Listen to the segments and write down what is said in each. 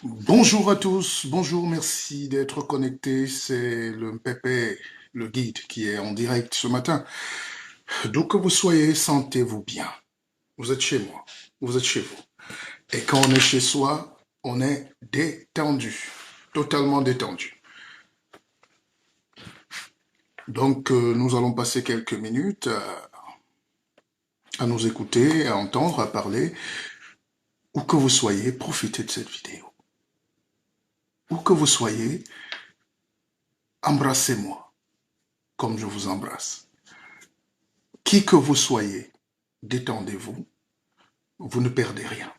Bonjour à tous, bonjour, merci d'être connectés. C'est le Pépé, le guide, qui est en direct ce matin. D'où que vous soyez, sentez-vous bien. Vous êtes chez moi, vous êtes chez vous. Et quand on est chez soi, on est détendu, totalement détendu. Donc, nous allons passer quelques minutes à nous écouter, à entendre, à parler. Où que vous soyez, profitez de cette vidéo. Où que vous soyez, embrassez-moi comme je vous embrasse. Qui que vous soyez, détendez-vous, vous ne perdez rien.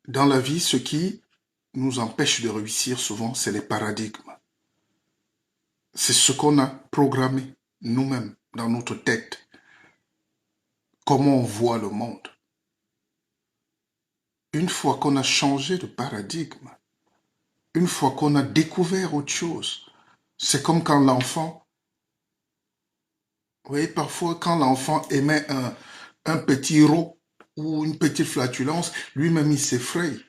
Dans la vie, ce qui nous empêche de réussir souvent, c'est les paradigmes. C'est ce qu'on a programmé nous-mêmes dans notre tête, comment on voit le monde. Une fois qu'on a changé de paradigme, une fois qu'on a découvert autre chose, c'est comme quand l'enfant, vous voyez, parfois quand l'enfant émet un petit rot ou une petite flatulence, lui-même il s'effraie.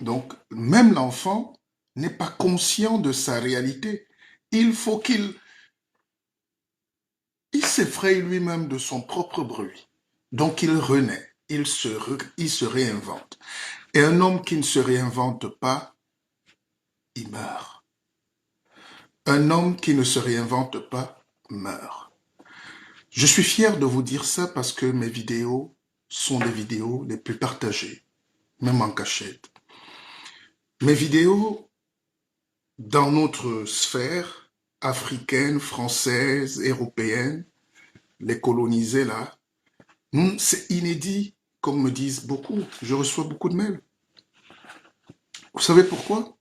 Donc, même l'enfant n'est pas conscient de sa réalité. Il faut qu'il s'effraie lui-même de son propre bruit. Donc, il renaît, il se réinvente. Et un homme qui ne se réinvente pas, il meurt. Un homme qui ne se réinvente pas, meurt. Je suis fier de vous dire ça parce que mes vidéos sont les vidéos les plus partagées, même en cachette. Mes vidéos, dans notre sphère africaine, française, européenne, les colonisés là, c'est inédit, comme me disent beaucoup. Je reçois beaucoup de mails. Vous savez pourquoi?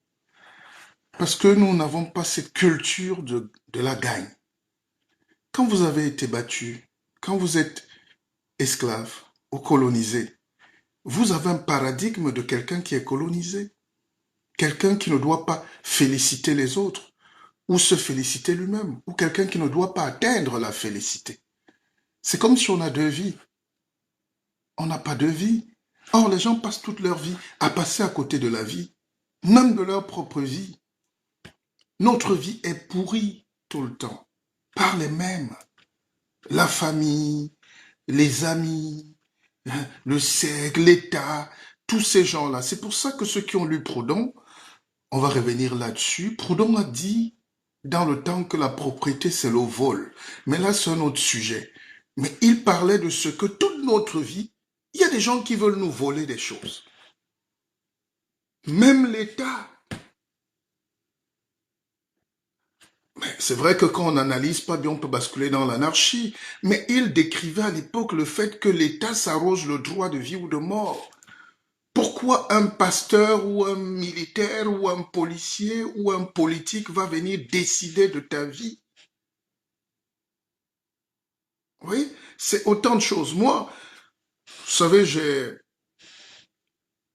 Parce que nous n'avons pas cette culture de la gagne. Quand vous avez été battu, quand vous êtes esclave ou colonisé, vous avez un paradigme de quelqu'un qui est colonisé. Quelqu'un qui ne doit pas féliciter les autres ou se féliciter lui-même, ou quelqu'un qui ne doit pas atteindre la félicité. C'est comme si on a deux vies. On n'a pas de vie. Or, les gens passent toute leur vie à passer à côté de la vie, même de leur propre vie. Notre vie est pourrie tout le temps, par les mêmes. La famille, les amis, le cercle, l'État, tous ces gens-là. C'est pour ça que ceux qui ont lu Proudhon, on va revenir là-dessus, Proudhon a dit dans le temps que la propriété c'est le vol. Mais là c'est un autre sujet. Mais il parlait de ce que toute notre vie, il y a des gens qui veulent nous voler des choses. Même l'État. C'est vrai que quand on n'analyse pas bien, on peut basculer dans l'anarchie. Mais il décrivait à l'époque le fait que l'État s'arroge le droit de vie ou de mort. Pourquoi un pasteur ou un militaire ou un policier ou un politique va venir décider de ta vie? Oui, c'est autant de choses. Moi, vous savez, j'ai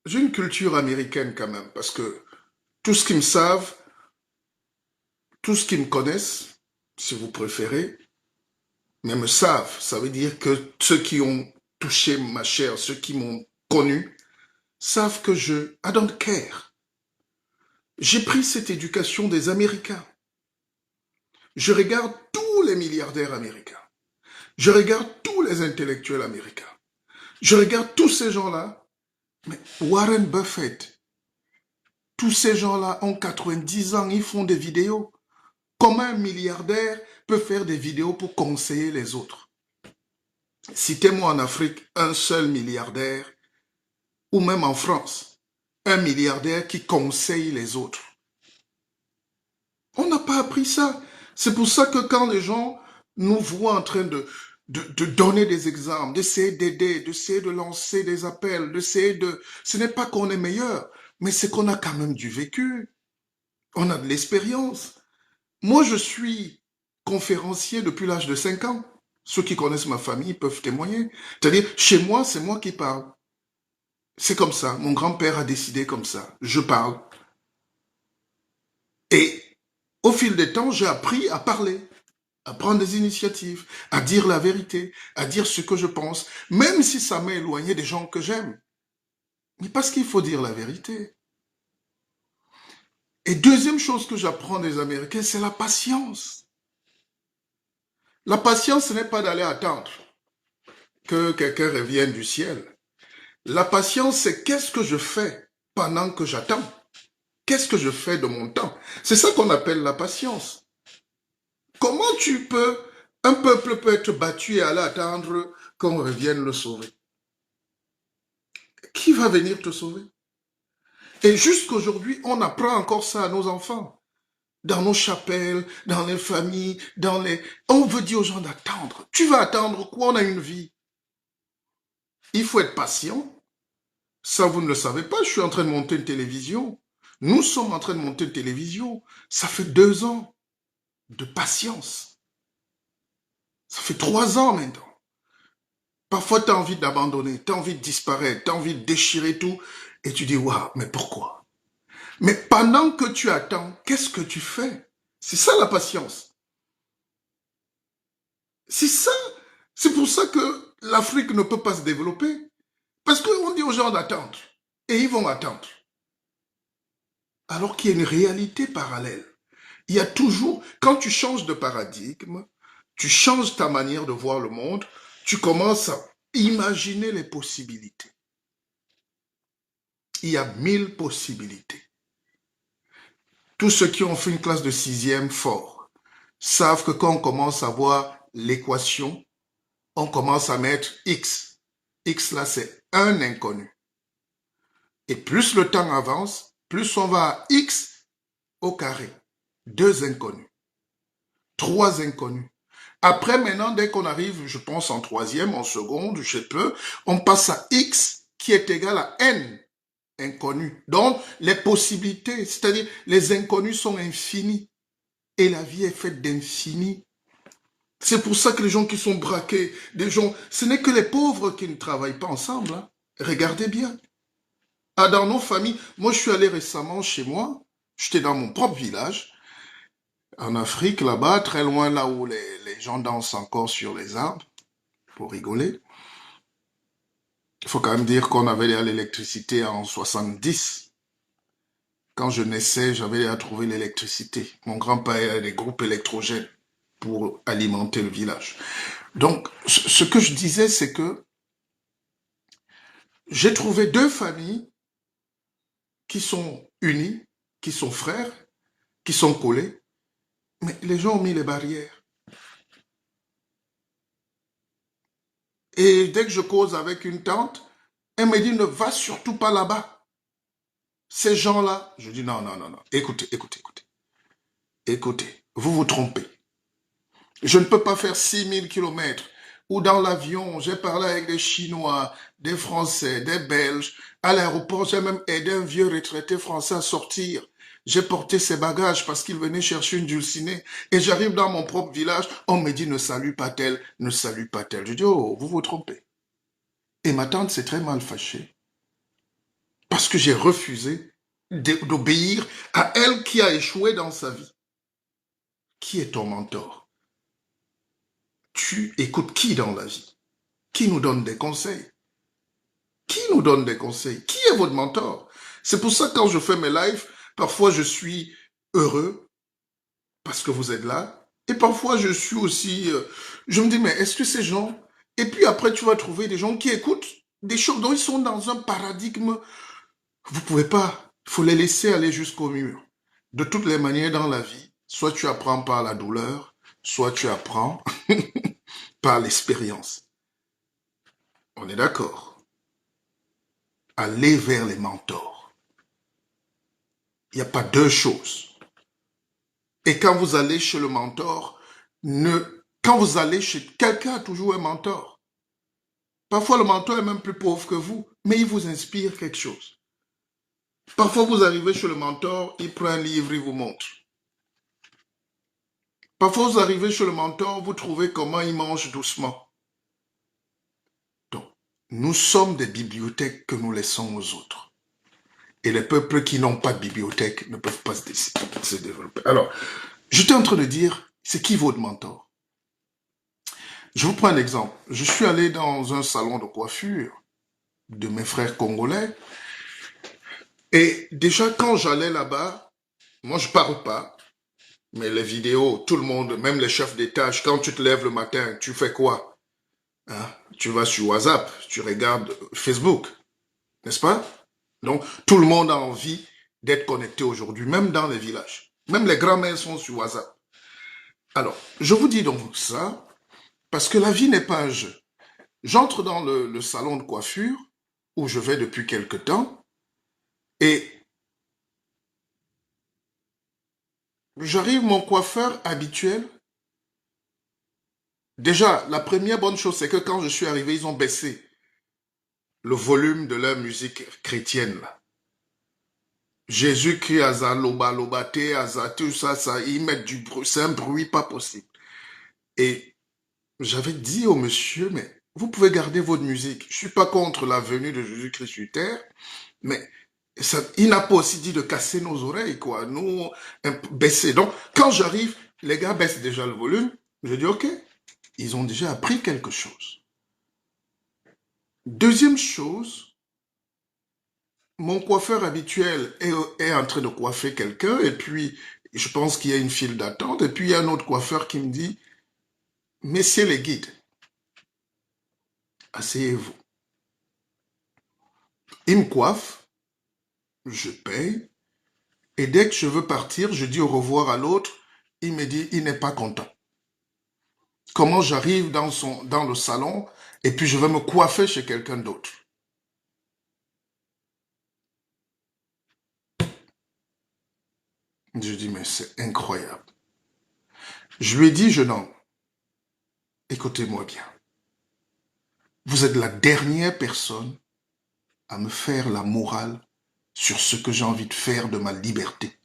une culture américaine quand même, parce que tout ce qu'ils me savent, tout ce qu'ils me connaissent, si vous préférez, mais me savent. Ça veut dire que ceux qui ont touché ma chair, ceux qui m'ont connu, savent que I don't care. J'ai pris cette éducation des Américains. Je regarde tous les milliardaires américains. Je regarde tous les intellectuels américains. Je regarde tous ces gens-là. Mais Warren Buffett, tous ces gens-là ont 90 ans, ils font des vidéos. Comment un milliardaire peut faire des vidéos pour conseiller les autres? Citez-moi en Afrique un seul milliardaire, ou même en France, un milliardaire qui conseille les autres. On n'a pas appris ça. C'est pour ça que quand les gens nous voient en train de donner des exemples, d'essayer d'aider, d'essayer de lancer des appels, d'essayer de... Ce n'est pas qu'on est meilleur, mais c'est qu'on a quand même du vécu. On a de l'expérience. Moi, je suis conférencier depuis l'âge de 5 ans. Ceux qui connaissent ma famille peuvent témoigner. C'est-à-dire, chez moi, c'est moi qui parle. C'est comme ça. Mon grand-père a décidé comme ça. Je parle. Et au fil des temps, j'ai appris à parler. à prendre des initiatives, à dire la vérité, à dire ce que je pense, même si ça m'a éloigné des gens que j'aime. Mais parce qu'il faut dire la vérité. Et deuxième chose que j'apprends des Américains, c'est la patience. La patience, ce n'est pas d'aller attendre que quelqu'un revienne du ciel. La patience, c'est qu'est-ce que je fais pendant que j'attends? Qu'est-ce que je fais de mon temps? C'est ça qu'on appelle la patience. Comment un peuple peut être battu et aller attendre qu'on revienne le sauver? Qui va venir te sauver? Et jusqu'aujourd'hui, on apprend encore ça à nos enfants. Dans nos chapelles, dans les familles, On veut dire aux gens d'attendre. Tu vas attendre quoi? On a une vie. Il faut être patient. Ça, vous ne le savez pas, je suis en train de monter une télévision. Nous sommes en train de monter une télévision. Ça fait 2 ans de patience. Ça fait 3 ans maintenant. Parfois, tu as envie d'abandonner, tu as envie de disparaître, tu as envie de déchirer tout. Et tu dis, waouh, mais pourquoi? Mais pendant que tu attends, qu'est-ce que tu fais? C'est ça la patience. C'est ça. C'est pour ça que l'Afrique ne peut pas se développer. Parce qu'on dit aux gens d'attendre. Et ils vont attendre. Alors qu'il y a une réalité parallèle. Il y a toujours, quand tu changes de paradigme, tu changes ta manière de voir le monde, tu commences à imaginer les possibilités. Il y a 1000 possibilités. Tous ceux qui ont fait une classe de 6e fort savent que quand on commence à voir l'équation, on commence à mettre X. X là, c'est un inconnu. Et plus le temps avance, plus on va à X au carré. 2 inconnus. 3 inconnus. Après, maintenant, dès qu'on arrive, je pense en 3e, en seconde, je sais peu, on passe à X qui est égal à N inconnus. Donc, les possibilités, c'est-à-dire les inconnus sont infinis. Et la vie est faite d'infini. C'est pour ça que les gens qui sont braqués, ce n'est que les pauvres qui ne travaillent pas ensemble. Hein. Regardez bien. Ah, dans nos familles, moi je suis allé récemment chez moi, j'étais dans mon propre village, en Afrique, là-bas, très loin là où les gens dansent encore sur les arbres, pour rigoler. Il faut quand même dire qu'on avait à l'électricité en 70. Quand je naissais, j'avais à trouver l'électricité. Mon grand-père avait des groupes électrogènes pour alimenter le village. Donc, ce que je disais, c'est que j'ai trouvé 2 familles qui sont unies, qui sont frères, qui sont collés, mais les gens ont mis les barrières. Et dès que je cause avec une tante, elle me dit ne va surtout pas là-bas. Ces gens-là, je dis non, non, non, non. Écoutez, écoutez, écoutez. Écoutez, vous vous trompez. Je ne peux pas faire 6000 kilomètres ou dans l'avion, j'ai parlé avec des Chinois, des Français, des Belges. À l'aéroport, j'ai même aidé un vieux retraité français à sortir. J'ai porté ses bagages parce qu'il venait chercher une dulcinée. Et j'arrive dans mon propre village, on me dit ne salue pas tel, ne salue pas tel. Je dis oh, vous vous trompez. Et ma tante s'est très mal fâchée parce que j'ai refusé d'obéir à elle qui a échoué dans sa vie. Qui est ton mentor? Tu écoutes qui dans la vie? Qui nous donne des conseils? Qui nous donne des conseils? Qui est votre mentor? C'est pour ça que quand je fais mes lives, parfois je suis heureux parce que vous êtes là. Et parfois je suis aussi... je me dis, mais est-ce que ces gens... Et puis après, tu vas trouver des gens qui écoutent des choses dont ils sont dans un paradigme. Vous pouvez pas. Il faut les laisser aller jusqu'au mur. De toutes les manières dans la vie, soit tu apprends par la douleur, soit tu apprends par l'expérience. On est d'accord. Aller vers les mentors. Il n'y a pas 2 choses. Et quand vous allez chez le mentor, quand vous allez chez quelqu'un, a toujours un mentor. Parfois, le mentor est même plus pauvre que vous, mais il vous inspire quelque chose. Parfois, vous arrivez chez le mentor, il prend un livre, il vous montre. Parfois, vous arrivez chez le mentor, vous trouvez comment il mange doucement. Donc, nous sommes des bibliothèques que nous laissons aux autres. Et les peuples qui n'ont pas de bibliothèque ne peuvent pas se développer. Alors, j'étais en train de dire, c'est qui votre mentor? Je vous prends un exemple. Je suis allé dans un salon de coiffure de mes frères congolais et déjà quand j'allais là-bas, moi je parle pas, mais les vidéos, tout le monde, même les chefs d'étage, quand tu te lèves le matin, tu fais quoi? Hein? Tu vas sur WhatsApp, tu regardes Facebook, n'est-ce pas? Donc tout le monde a envie d'être connecté aujourd'hui, même dans les villages. Même les grands-mères sont sur WhatsApp. Alors, je vous dis donc ça parce que la vie n'est pas un jeu. J'entre dans le salon de coiffure où je vais depuis quelque temps et j'arrive, mon coiffeur habituel. Déjà, la première bonne chose, c'est que quand je suis arrivé, ils ont baissé le volume de leur musique chrétienne. Là. Jésus-Christ, Aza, Loba, Lobate, Aza, tout ça, ils mettent du bruit, c'est un bruit pas possible. Et j'avais dit au monsieur, mais vous pouvez garder votre musique. Je suis pas contre la venue de Jésus-Christ sur terre, mais ça, il n'a pas aussi dit de casser nos oreilles, quoi. Nous, baisser. Donc, quand j'arrive, les gars baissent déjà le volume. Je dis, OK, ils ont déjà appris quelque chose. Deuxième chose, mon coiffeur habituel est en train de coiffer quelqu'un et puis je pense qu'il y a une file d'attente et puis il y a un autre coiffeur qui me dit, messieurs les guides, asseyez-vous. Il me coiffe, je paye et dès que je veux partir, je dis au revoir à l'autre, il me dit, il n'est pas content. Comment j'arrive dans le salon et puis je vais me coiffer chez quelqu'un d'autre. Je dis, mais c'est incroyable. Je lui ai dit, jeune homme, écoutez-moi bien. Vous êtes la dernière personne à me faire la morale sur ce que j'ai envie de faire de ma liberté.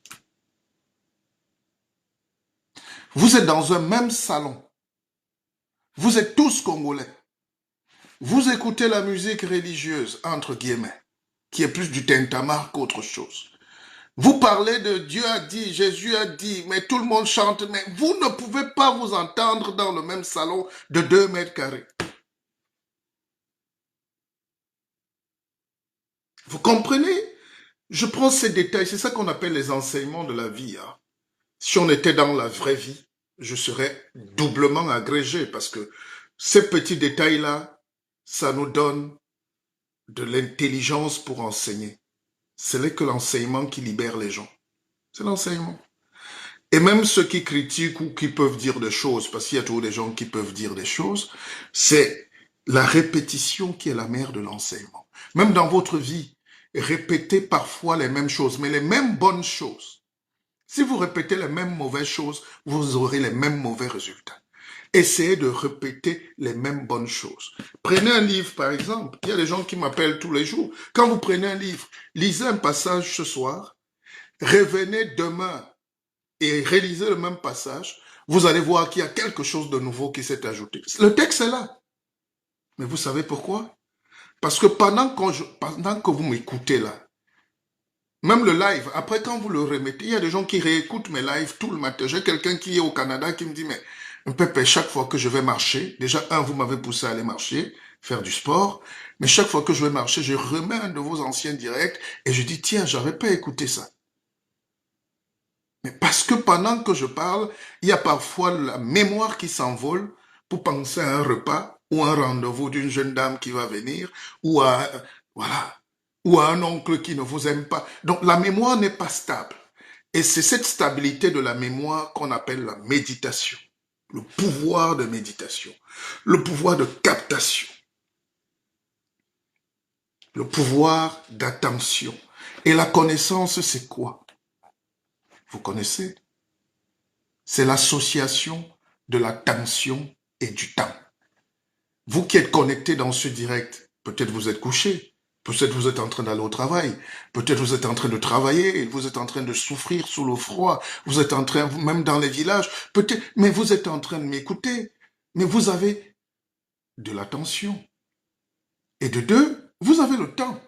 Vous êtes dans un même salon. Vous êtes tous Congolais. Vous écoutez la musique religieuse, entre guillemets, qui est plus du tintamarre qu'autre chose. Vous parlez de Dieu a dit, Jésus a dit, mais tout le monde chante, mais vous ne pouvez pas vous entendre dans le même salon de 2 mètres carrés. Vous comprenez? Je prends ces détails, c'est ça qu'on appelle les enseignements de la vie. Hein. Si on était dans la vraie vie, je serais doublement agrégé parce que ces petits détails-là, ça nous donne de l'intelligence pour enseigner. Ce n'est que l'enseignement qui libère les gens. C'est l'enseignement. Et même ceux qui critiquent ou qui peuvent dire des choses, parce qu'il y a toujours des gens qui peuvent dire des choses, c'est la répétition qui est la mère de l'enseignement. Même dans votre vie, répétez parfois les mêmes choses, mais les mêmes bonnes choses. Si vous répétez les mêmes mauvaises choses, vous aurez les mêmes mauvais résultats. Essayez de répéter les mêmes bonnes choses. Prenez un livre, par exemple. Il y a des gens qui m'appellent tous les jours. Quand vous prenez un livre, lisez un passage ce soir, revenez demain et réalisez le même passage, vous allez voir qu'il y a quelque chose de nouveau qui s'est ajouté. Le texte est là. Mais vous savez pourquoi? Parce que pendant que vous m'écoutez là, même le live, après quand vous le remettez, il y a des gens qui réécoutent mes lives tout le matin. J'ai quelqu'un qui est au Canada qui me dit, mais Pépé, chaque fois que je vais marcher, déjà, vous m'avez poussé à aller marcher, faire du sport, mais chaque fois que je vais marcher, je remets un de vos anciens directs et je dis, tiens, j'avais pas écouté ça. Mais parce que pendant que je parle, il y a parfois la mémoire qui s'envole pour penser à un repas ou à un rendez-vous d'une jeune dame qui va venir ou voilà, ou à un oncle qui ne vous aime pas. Donc la mémoire n'est pas stable. Et c'est cette stabilité de la mémoire qu'on appelle la méditation. Le pouvoir de méditation. Le pouvoir de captation. Le pouvoir d'attention. Et la connaissance, c'est quoi? Vous connaissez? C'est l'association de l'attention et du temps. Vous qui êtes connecté dans ce direct, peut-être vous êtes couché, peut-être vous êtes en train d'aller au travail, peut-être vous êtes en train de travailler, vous êtes en train de souffrir sous le froid, vous êtes en train, même dans les villages, peut-être, mais vous êtes en train de m'écouter, mais vous avez de l'attention. Et de deux, vous avez le temps.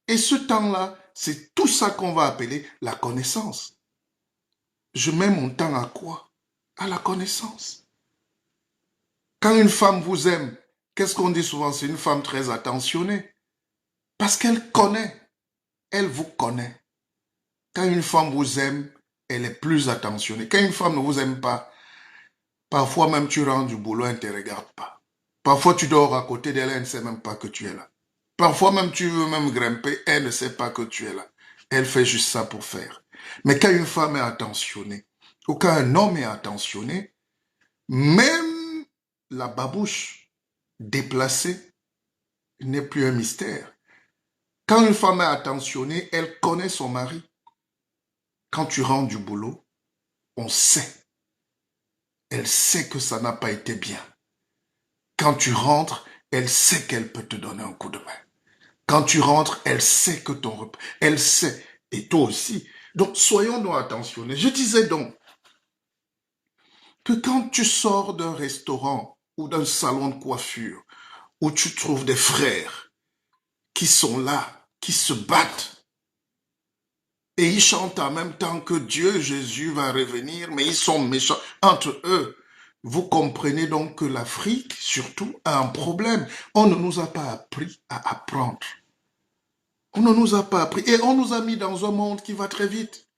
Et ce temps-là, c'est tout ça qu'on va appeler la connaissance. Je mets mon temps à quoi? À la connaissance. Quand une femme vous aime, qu'est-ce qu'on dit souvent? C'est une femme très attentionnée. Parce qu'elle connaît, elle vous connaît. Quand une femme vous aime, elle est plus attentionnée. Quand une femme ne vous aime pas, parfois même tu rentres du boulot, elle ne te regarde pas. Parfois tu dors à côté d'elle, elle ne sait même pas que tu es là. Parfois même tu veux même grimper, elle ne sait pas que tu es là. Elle fait juste ça pour faire. Mais quand une femme est attentionnée, ou quand un homme est attentionné, même la babouche déplacée n'est plus un mystère. Quand une femme est attentionnée, elle connaît son mari. Quand tu rentres du boulot, on sait. Elle sait que ça n'a pas été bien. Quand tu rentres, elle sait qu'elle peut te donner un coup de main. Quand tu rentres, elle sait que ton repas, elle sait, et toi aussi. Donc, soyons donc attentionnés. Je disais donc que quand tu sors d'un restaurant ou d'un salon de coiffure où tu trouves des frères qui sont là, qui se battent, et ils chantent en même temps que Dieu, Jésus va revenir, mais ils sont méchants entre eux. Vous comprenez donc que l'Afrique, surtout, a un problème. On ne nous a pas appris à apprendre. On ne nous a pas appris. Et on nous a mis dans un monde qui va très vite.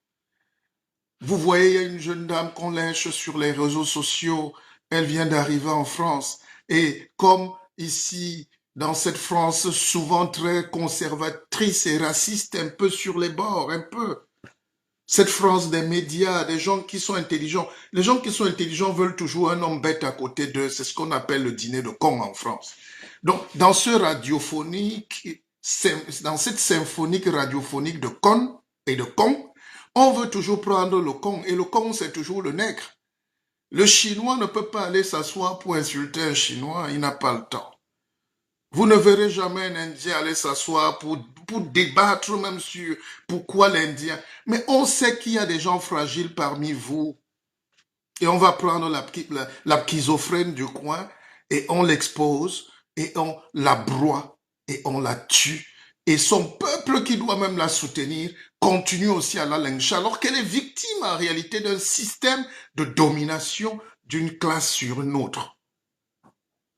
Vous voyez, il y a une jeune dame qu'on lynche sur les réseaux sociaux. Elle vient d'arriver en France. Et comme ici, dans cette France souvent très conservatrice et raciste, un peu sur les bords, un peu. Cette France des médias, des gens qui sont intelligents. Les gens qui sont intelligents veulent toujours un homme bête à côté d'eux. C'est ce qu'on appelle le dîner de con en France. Donc, dans ce radiophonique, dans cette symphonique radiophonique de con et de con, on veut toujours prendre le con. Et le con, c'est toujours le nègre. Le Chinois ne peut pas aller s'asseoir pour insulter un Chinois. Il n'a pas le temps. Vous ne verrez jamais un Indien aller s'asseoir pour débattre même sur pourquoi l'Indien. Mais on sait qu'il y a des gens fragiles parmi vous. Et on va prendre la schizophrène du coin et on l'expose et on la broie et on la tue. Et son peuple qui doit même la soutenir continue aussi à la lyncher alors qu'elle est victime en réalité d'un système de domination d'une classe sur une autre.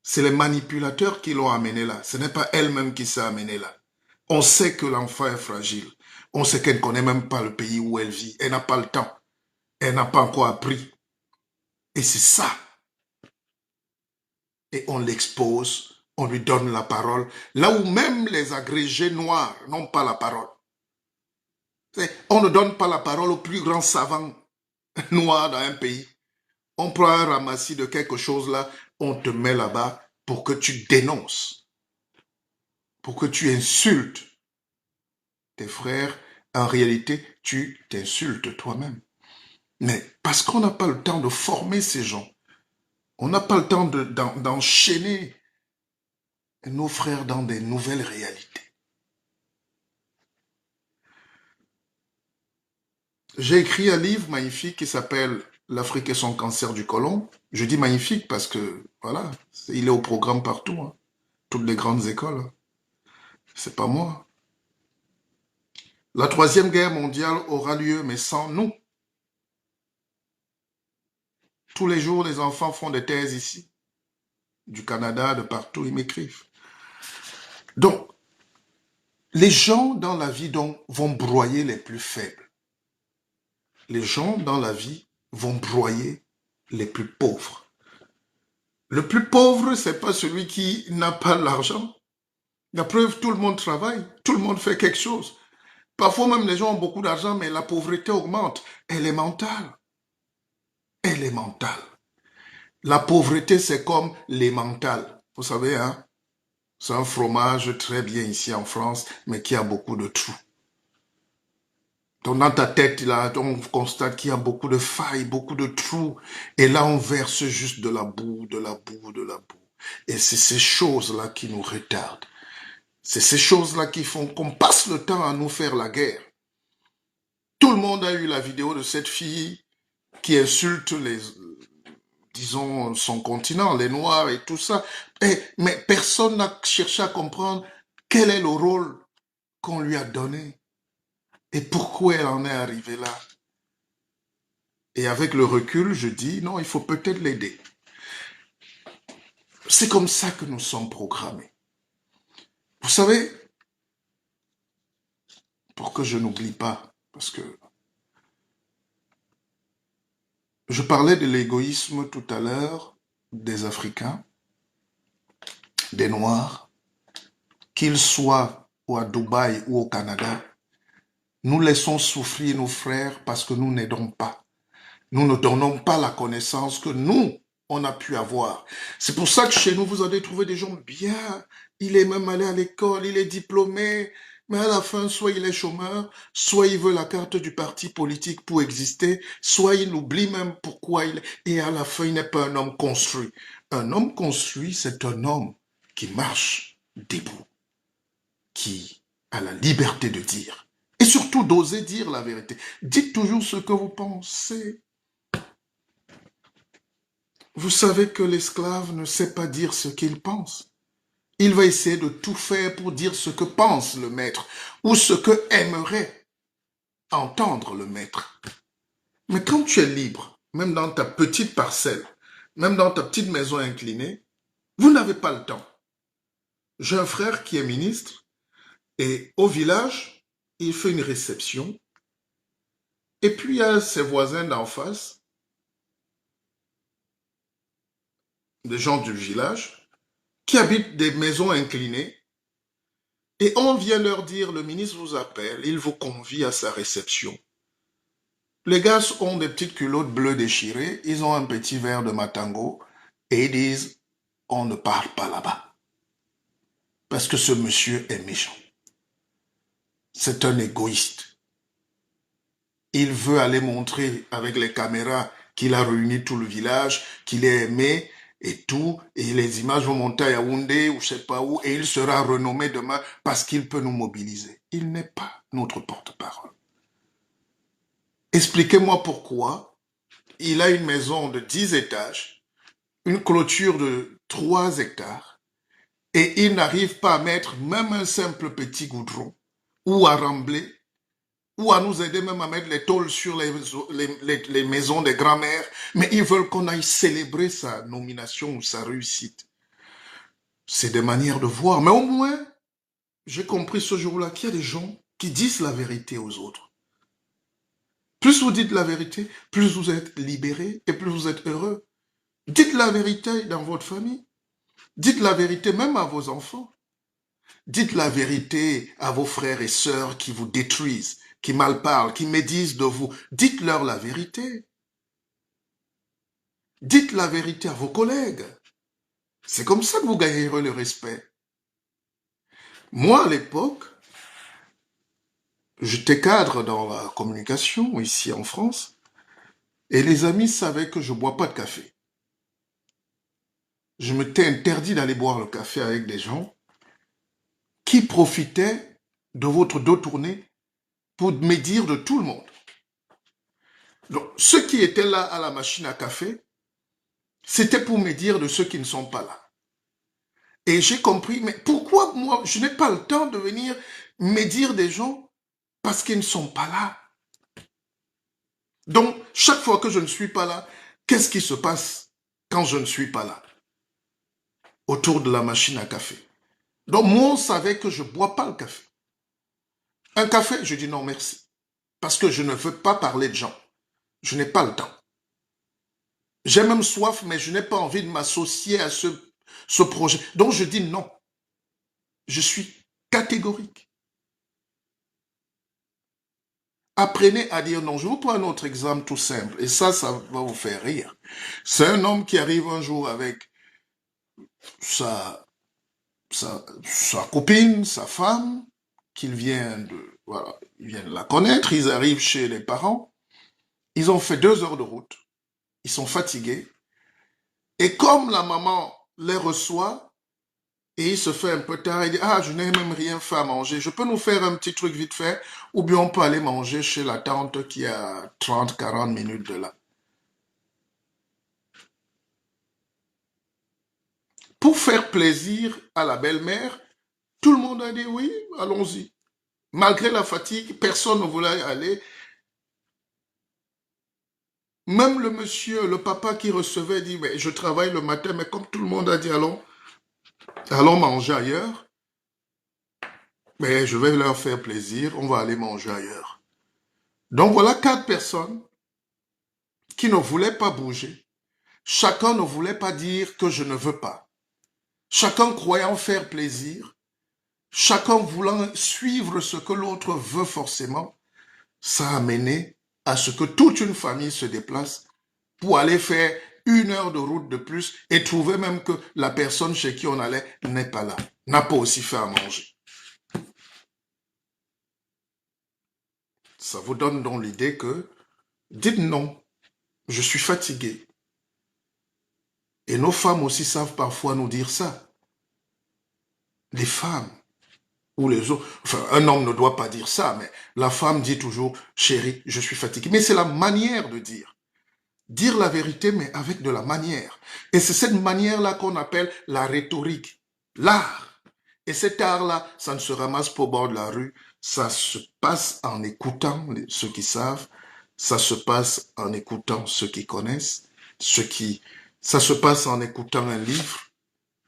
C'est les manipulateurs qui l'ont amenée là. Ce n'est pas elle-même qui s'est amenée là. On sait que l'enfant est fragile. On sait qu'elle ne connaît même pas le pays où elle vit. Elle n'a pas le temps. Elle n'a pas encore appris. Et c'est ça. Et on l'expose, on lui donne la parole. Là où même les agrégés noirs n'ont pas la parole. On ne donne pas la parole aux plus grands savants noirs dans un pays. On prend un ramassis de quelque chose là, on te met là-bas pour que tu dénonces, pour que tu insultes tes frères. En réalité, tu t'insultes toi-même. Mais parce qu'on n'a pas le temps de former ces gens, on n'a pas le temps d'enchaîner nos frères dans des nouvelles réalités. J'ai écrit un livre magnifique qui s'appelle L'Afrique et son cancer du côlon. Je dis magnifique parce que, voilà, il est au programme partout, hein. Toutes les grandes écoles, hein. C'est pas moi. La troisième guerre mondiale aura lieu, mais sans nous. Tous les jours, les enfants font des thèses ici, du Canada, de partout, ils m'écrivent. Donc, les gens dans la vie donc, vont broyer les plus faibles. Les gens dans la vie vont broyer les plus pauvres. Le plus pauvre, c'est pas celui qui n'a pas l'argent. La preuve, tout le monde travaille, tout le monde fait quelque chose. Parfois même les gens ont beaucoup d'argent, mais la pauvreté augmente. Elle est mentale. Elle est mentale. La pauvreté, c'est comme les mentales. Vous savez, hein? C'est un fromage très bien ici en France, mais qui a beaucoup de trous. Donc dans ta tête, là, on constate qu'il y a beaucoup de failles, beaucoup de trous. Et là, on verse juste de la boue, de la boue, de la boue. Et c'est ces choses-là qui nous retardent. C'est ces choses-là qui font qu'on passe le temps à nous faire la guerre. Tout le monde a eu la vidéo de cette fille qui insulte disons, son continent, les Noirs et tout ça. Mais personne n'a cherché à comprendre quel est le rôle qu'on lui a donné et pourquoi elle en est arrivée là. Et avec le recul, je dis, non, il faut peut-être l'aider. C'est comme ça que nous sommes programmés. Vous savez, pour que je n'oublie pas, parce que je parlais de l'égoïsme tout à l'heure des Africains, des Noirs, qu'ils soient ou à Dubaï ou au Canada, nous laissons souffrir nos frères parce que nous n'aidons pas. Nous ne donnons pas la connaissance que nous, on a pu avoir. C'est pour ça que chez nous, vous allez trouver des gens bien. Il est même allé à l'école, il est diplômé, mais à la fin, soit il est chômeur, soit il veut la carte du parti politique pour exister, soit il oublie même pourquoi il est. Et à la fin, il n'est pas un homme construit. Un homme construit, c'est un homme qui marche debout, qui a la liberté de dire. Et surtout d'oser dire la vérité. Dites toujours ce que vous pensez. Vous savez que l'esclave ne sait pas dire ce qu'il pense. Il va essayer de tout faire pour dire ce que pense le maître ou ce que aimerait entendre le maître. Mais quand tu es libre, même dans ta petite parcelle, même dans ta petite maison inclinée, vous n'avez pas le temps. J'ai un frère qui est ministre et au village, il fait une réception et puis il y a ses voisins d'en face, des gens du village, qui habitent des maisons inclinées. Et on vient leur dire, le ministre vous appelle, il vous convie à sa réception. Les gars ont des petites culottes bleues déchirées, ils ont un petit verre de matango et ils disent, on ne parle pas là-bas. Parce que ce monsieur est méchant. C'est un égoïste. Il veut aller montrer avec les caméras qu'il a réuni tout le village, qu'il est aimé et tout, et les images vont monter à Yaoundé ou je sais pas où, et il sera renommé demain parce qu'il peut nous mobiliser. Il n'est pas notre porte-parole. Expliquez-moi pourquoi il a une maison de 10 étages, une clôture de 3 hectares, et il n'arrive pas à mettre même un simple petit goudron, ou à rembler, ou à nous aider même à mettre les tôles sur les maisons des grands-mères, mais ils veulent qu'on aille célébrer sa nomination ou sa réussite. C'est des manières de voir, mais au moins, j'ai compris ce jour-là qu'il y a des gens qui disent la vérité aux autres. Plus vous dites la vérité, plus vous êtes libérés et plus vous êtes heureux. Dites la vérité dans votre famille. Dites la vérité même à vos enfants. Dites la vérité à vos frères et sœurs qui vous détruisent, qui mal parlent, qui médisent de vous. Dites-leur la vérité. Dites la vérité à vos collègues. C'est comme ça que vous gagnerez le respect. Moi, à l'époque, j'étais cadre dans la communication ici en France et les amis savaient que je ne bois pas de café. Je m'étais interdit d'aller boire le café avec des gens qui profitaient de votre dos tourné pour médire de tout le monde. Donc, ceux qui étaient là à la machine à café, c'était pour médire de ceux qui ne sont pas là. Et j'ai compris, mais pourquoi moi, je n'ai pas le temps de venir médire des gens parce qu'ils ne sont pas là. Donc, chaque fois que je ne suis pas là, qu'est-ce qui se passe quand je ne suis pas là? Autour de la machine à café. Donc, moi, on savait que je ne bois pas le café. Un café, je dis non, merci. Parce que je ne veux pas parler de gens. Je n'ai pas le temps. J'ai même soif, mais je n'ai pas envie de m'associer à ce projet. Donc, je dis non. Je suis catégorique. Apprenez à dire non. Je vous prends un autre exemple tout simple. Et ça va vous faire rire. C'est un homme qui arrive un jour avec sa copine, sa femme, qu'il vient de, voilà, il vient de la connaître. Ils arrivent chez les parents. Ils ont fait 2 heures de route. Ils sont fatigués. Et comme la maman les reçoit, et il se fait un peu tard, il dit, ah, je n'ai même rien fait à manger. Je peux nous faire un petit truc vite fait, ou bien on peut aller manger chez la tante qui est à 30, 40 minutes de là. Pour faire plaisir à la belle-mère, tout le monde a dit oui, allons-y. Malgré la fatigue, personne ne voulait aller. Même le monsieur, le papa qui recevait dit, mais je travaille le matin, mais comme tout le monde a dit, allons manger ailleurs, mais je vais leur faire plaisir, on va aller manger ailleurs. Donc voilà 4 personnes qui ne voulaient pas bouger. Chacun ne voulait pas dire que je ne veux pas. Chacun croyant faire plaisir, chacun voulant suivre ce que l'autre veut forcément, ça a mené à ce que toute une famille se déplace pour aller faire 1 heure de route de plus et trouver même que la personne chez qui on allait n'est pas là, n'a pas aussi fait à manger. Ça vous donne donc l'idée que dites non, je suis fatigué. Et nos femmes aussi savent parfois nous dire ça. Les femmes ou les autres, enfin un homme ne doit pas dire ça, mais la femme dit toujours, chérie, je suis fatigué. Mais c'est la manière de dire. Dire la vérité, mais avec de la manière. Et c'est cette manière-là qu'on appelle la rhétorique, l'art. Et cet art-là, ça ne se ramasse pas au bord de la rue, ça se passe en écoutant ceux qui savent, ça se passe en écoutant ceux qui connaissent, ça se passe en écoutant un livre,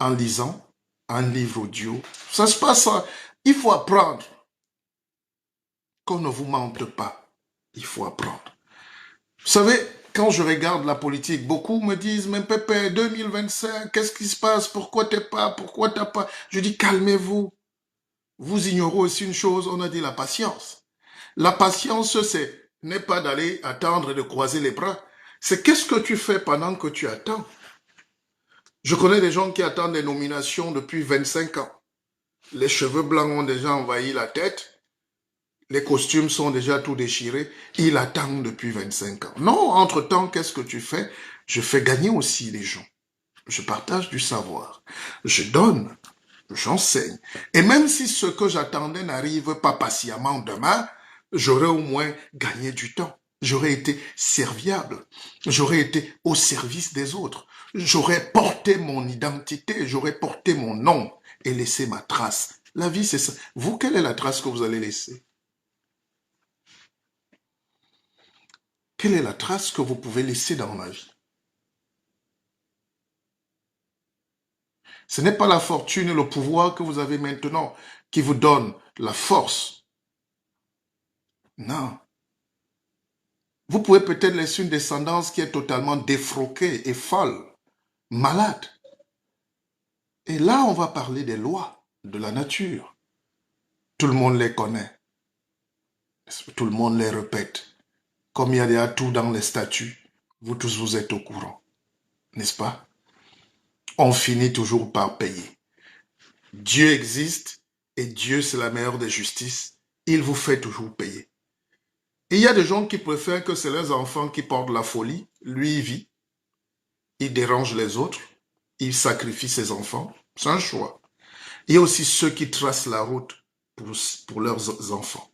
en lisant un livre audio. Ça se passe, il faut apprendre. Qu'on ne vous mente pas, il faut apprendre. Vous savez, quand je regarde la politique, beaucoup me disent, mais Pépé, 2025, qu'est-ce qui se passe? Pourquoi t'as pas? Je dis, calmez-vous. Vous ignorez aussi une chose, on a dit la patience. La patience, n'est pas d'aller attendre et de croiser les bras. C'est qu'est-ce que tu fais pendant que tu attends. Je connais des gens qui attendent des nominations depuis 25 ans. Les cheveux blancs ont déjà envahi la tête. Les costumes sont déjà tout déchirés. Il attend depuis 25 ans. Non, entre-temps, qu'est-ce que tu fais? Je fais gagner aussi les gens. Je partage du savoir. Je donne. J'enseigne. Et même si ce que j'attendais n'arrive pas patiemment demain, j'aurais au moins gagné du temps. J'aurais été serviable. J'aurais été au service des autres. J'aurais porté mon identité. J'aurais porté mon nom et laissé ma trace. La vie, c'est ça. Vous, quelle est la trace que vous allez laisser? Quelle est la trace que vous pouvez laisser dans la vie? Ce n'est pas la fortune et le pouvoir que vous avez maintenant qui vous donne la force. Non. Vous pouvez peut-être laisser une descendance qui est totalement défroquée et folle, malade. Et là, on va parler des lois de la nature. Tout le monde les connaît. Tout le monde les répète. Comme il y a des atouts dans les statuts, vous tous vous êtes au courant. N'est-ce pas? On finit toujours par payer. Dieu existe et Dieu, c'est la meilleure des justices. Il vous fait toujours payer. Et il y a des gens qui préfèrent que c'est leurs enfants qui portent la folie. Lui, il vit. Il dérange les autres. Il sacrifie ses enfants. C'est un choix. Il y a aussi ceux qui tracent la route pour leurs enfants.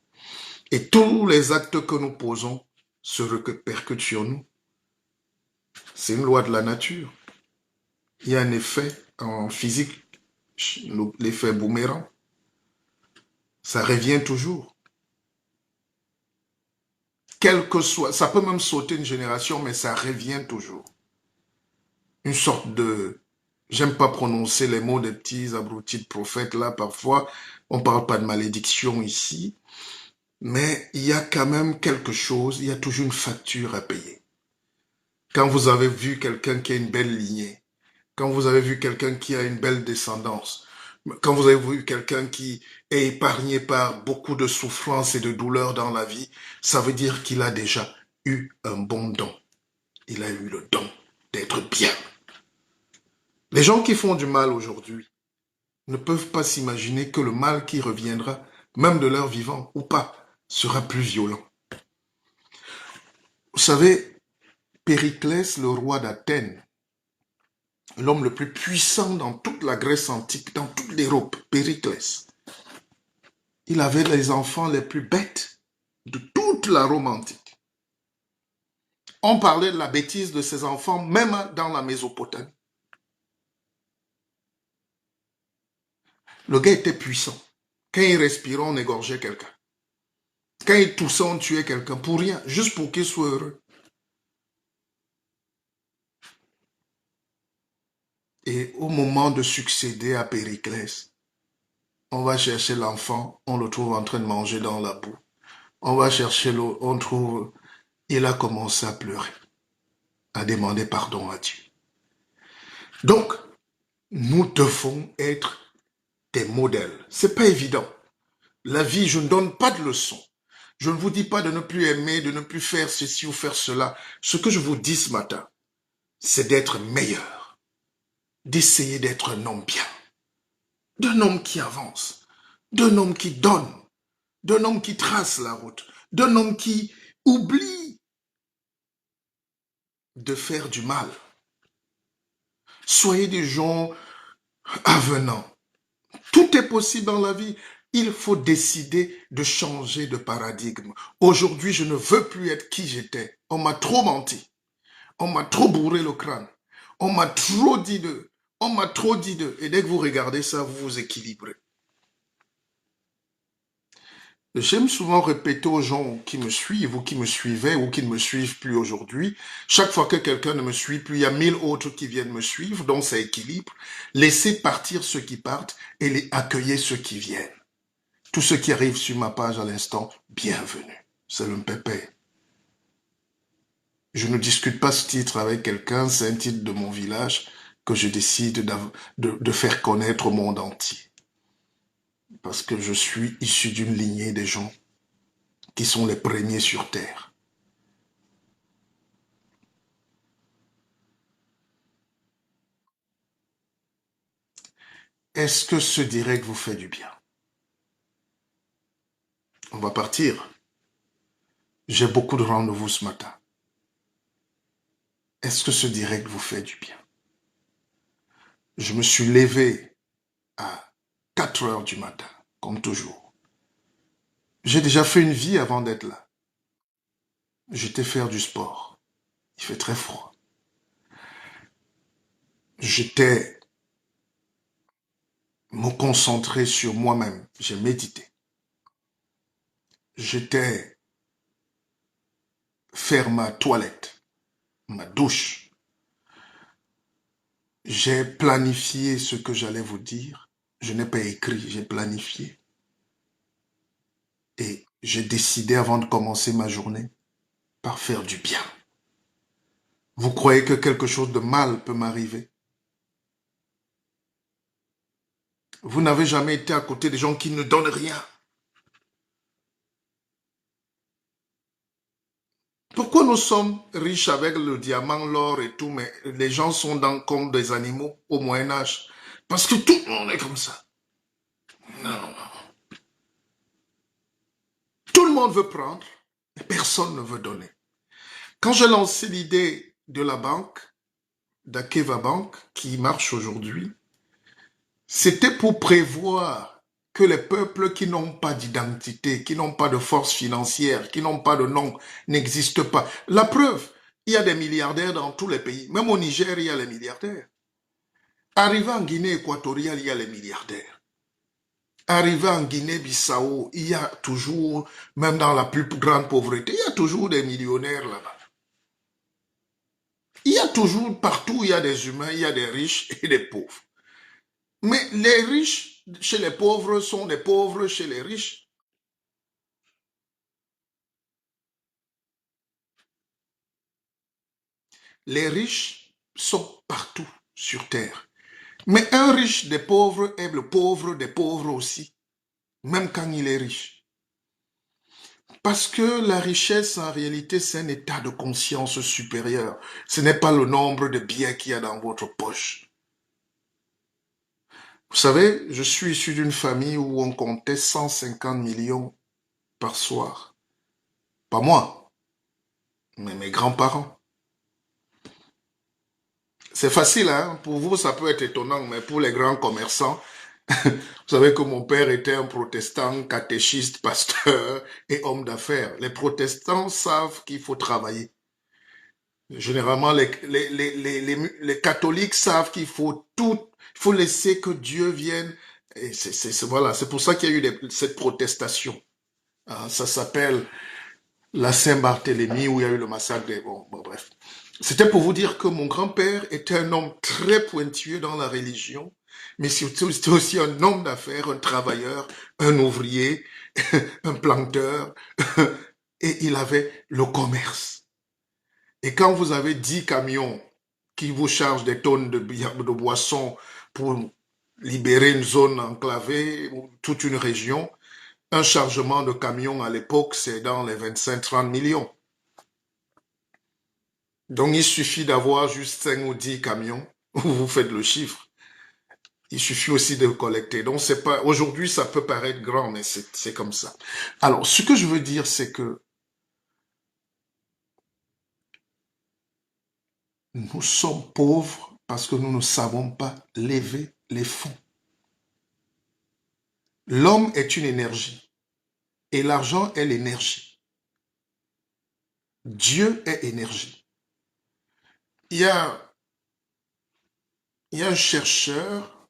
Et tous les actes que nous posons se répercutent sur nous. C'est une loi de la nature. Il y a un effet en physique, l'effet boomerang. Ça revient toujours. Quel que soit, ça peut même sauter une génération, mais ça revient toujours. Une sorte de... J'aime pas prononcer les mots des petits abrutis de prophètes là, parfois. On parle pas de malédiction ici. Mais il y a quand même quelque chose, il y a toujours une facture à payer. Quand vous avez vu quelqu'un qui a une belle lignée, quand vous avez vu quelqu'un qui a une belle descendance, quand vous avez vu quelqu'un qui est épargné par beaucoup de souffrances et de douleurs dans la vie, ça veut dire qu'il a déjà eu un bon don. Il a eu le don d'être bien. Les gens qui font du mal aujourd'hui ne peuvent pas s'imaginer que le mal qui reviendra, même de leur vivant ou pas, sera plus violent. Vous savez, Périclès, le roi d'Athènes, l'homme le plus puissant dans toute la Grèce antique, dans toute l'Europe, Périclès, il avait les enfants les plus bêtes de toute la Rome antique. On parlait de la bêtise de ses enfants même dans la Mésopotamie. Le gars était puissant. Quand il respirait, on égorgeait quelqu'un. Quand il toussait, on tuait quelqu'un pour rien, juste pour qu'il soit heureux. Et au moment de succéder à Périclès, on va chercher l'enfant, on le trouve en train de manger dans la boue. On va chercher l'eau, on trouve... Il a commencé à pleurer, à demander pardon à Dieu. Donc, nous devons être des modèles. C'est pas évident. La vie, je ne donne pas de leçons. Je ne vous dis pas de ne plus aimer, de ne plus faire ceci ou faire cela. Ce que je vous dis ce matin, c'est d'être meilleur, d'essayer d'être un homme bien, d'un homme qui avance, d'un homme qui donne, d'un homme qui trace la route, d'un homme qui oublie de faire du mal. Soyez des gens avenants. Tout est possible dans la vie. Il faut décider de changer de paradigme. Aujourd'hui, je ne veux plus être qui j'étais. On m'a trop menti. On m'a trop bourré le crâne. On m'a trop dit de. On m'a trop dit de. Et dès que vous regardez ça, vous vous équilibrez. J'aime souvent répéter aux gens qui me suivent ou qui me suivaient ou qui ne me suivent plus aujourd'hui, chaque fois que quelqu'un ne me suit plus, il y a 1000 autres qui viennent me suivre, donc ça équilibre. Laissez partir ceux qui partent et accueillez ceux qui viennent. Tous ceux qui arrivent sur ma page à l'instant, bienvenue. C'est le Mpépé. Je ne discute pas ce titre avec quelqu'un, c'est un titre de mon village que je décide de faire connaître au monde entier. Parce que je suis issu d'une lignée de gens qui sont les premiers sur terre. Est-ce que ce direct vous fait du bien? On va partir. J'ai beaucoup de rendez-vous ce matin. Est-ce que ce direct vous fait du bien? Je me suis levé à 4 heures du matin, comme toujours. J'ai déjà fait une vie avant d'être là. J'étais faire du sport. Il fait très froid. J'étais me concentrer sur moi-même. J'ai médité. J'étais faire ma toilette, ma douche. J'ai planifié ce que j'allais vous dire. Je n'ai pas écrit, j'ai planifié. Et j'ai décidé avant de commencer ma journée par faire du bien. Vous croyez que quelque chose de mal peut m'arriver? Vous n'avez jamais été à côté des gens qui ne donnent rien. Pourquoi nous sommes riches avec le diamant, l'or et tout, mais les gens sont comme des animaux au Moyen-Âge? Parce que tout le monde est comme ça. Non. Tout le monde veut prendre, mais personne ne veut donner. Quand j'ai lancé l'idée de la banque, d'Akeva Bank, qui marche aujourd'hui, c'était pour prévoir que les peuples qui n'ont pas d'identité, qui n'ont pas de force financière, qui n'ont pas de nom, n'existent pas. La preuve, il y a des milliardaires dans tous les pays. Même au Niger, il y a les milliardaires. Arrivé en Guinée équatoriale, il y a les milliardaires. Arrivé en Guinée-Bissau, il y a toujours, même dans la plus grande pauvreté, il y a toujours des millionnaires là-bas. Il y a toujours, partout, il y a des humains, il y a des riches et des pauvres. Mais les riches chez les pauvres sont des pauvres chez les riches. Les riches sont partout sur terre. Mais un riche des pauvres est le pauvre des pauvres aussi, même quand il est riche. Parce que la richesse, en réalité, c'est un état de conscience supérieur. Ce n'est pas le nombre de billets qu'il y a dans votre poche. Vous savez, je suis issu d'une famille où on comptait 150 millions par soir. Pas moi, mais mes grands-parents. C'est facile, hein? Pour vous, ça peut être étonnant, mais pour les grands commerçants, vous savez que mon père était un protestant, catéchiste, pasteur et homme d'affaires. Les protestants savent qu'il faut travailler. Généralement, les catholiques savent qu'il faut tout, il faut laisser que Dieu vienne. Et voilà, c'est pour ça qu'il y a eu cette protestation. Hein, ça s'appelle la Saint-Barthélemy où il y a eu le massacre des... Bon, bref. C'était pour vous dire que mon grand-père était un homme très pointilleux dans la religion, mais surtout c'était aussi un homme d'affaires, un travailleur, un ouvrier, un planteur, et il avait le commerce. Et quand vous avez 10 camions qui vous chargent des tonnes de boissons pour libérer une zone enclavée ou toute une région, un chargement de camions à l'époque, c'est dans les 25-30 millions. Donc, il suffit d'avoir juste 5 ou 10 camions, vous faites le chiffre. Il suffit aussi de collecter. Donc, c'est pas, aujourd'hui, ça peut paraître grand, mais c'est comme ça. Alors, ce que je veux dire, c'est que nous sommes pauvres parce que nous ne savons pas lever les fonds. L'homme est une énergie et l'argent est l'énergie. Dieu est énergie. Il y a, il y a un chercheur,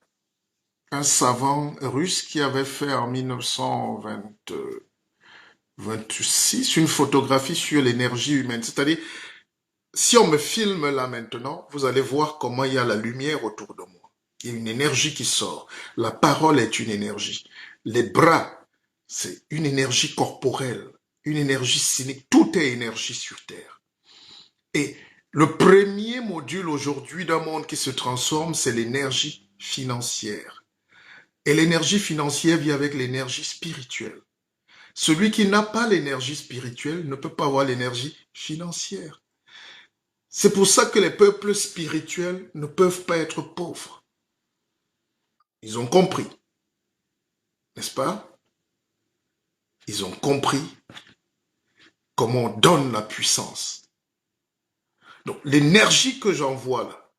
un savant russe qui avait fait en 1926 une photographie sur l'énergie humaine. C'est-à-dire, si on me filme là maintenant, vous allez voir comment il y a la lumière autour de moi. Il y a une énergie qui sort. La parole est une énergie. Les bras, c'est une énergie corporelle, une énergie cynique. Tout est énergie sur Terre. Et le premier module aujourd'hui d'un monde qui se transforme, c'est l'énergie financière. Et l'énergie financière vient avec l'énergie spirituelle. Celui qui n'a pas l'énergie spirituelle ne peut pas avoir l'énergie financière. C'est pour ça que les peuples spirituels ne peuvent pas être pauvres. Ils ont compris, n'est-ce pas? Ils ont compris comment on donne la puissance. Donc l'énergie que j'envoie là,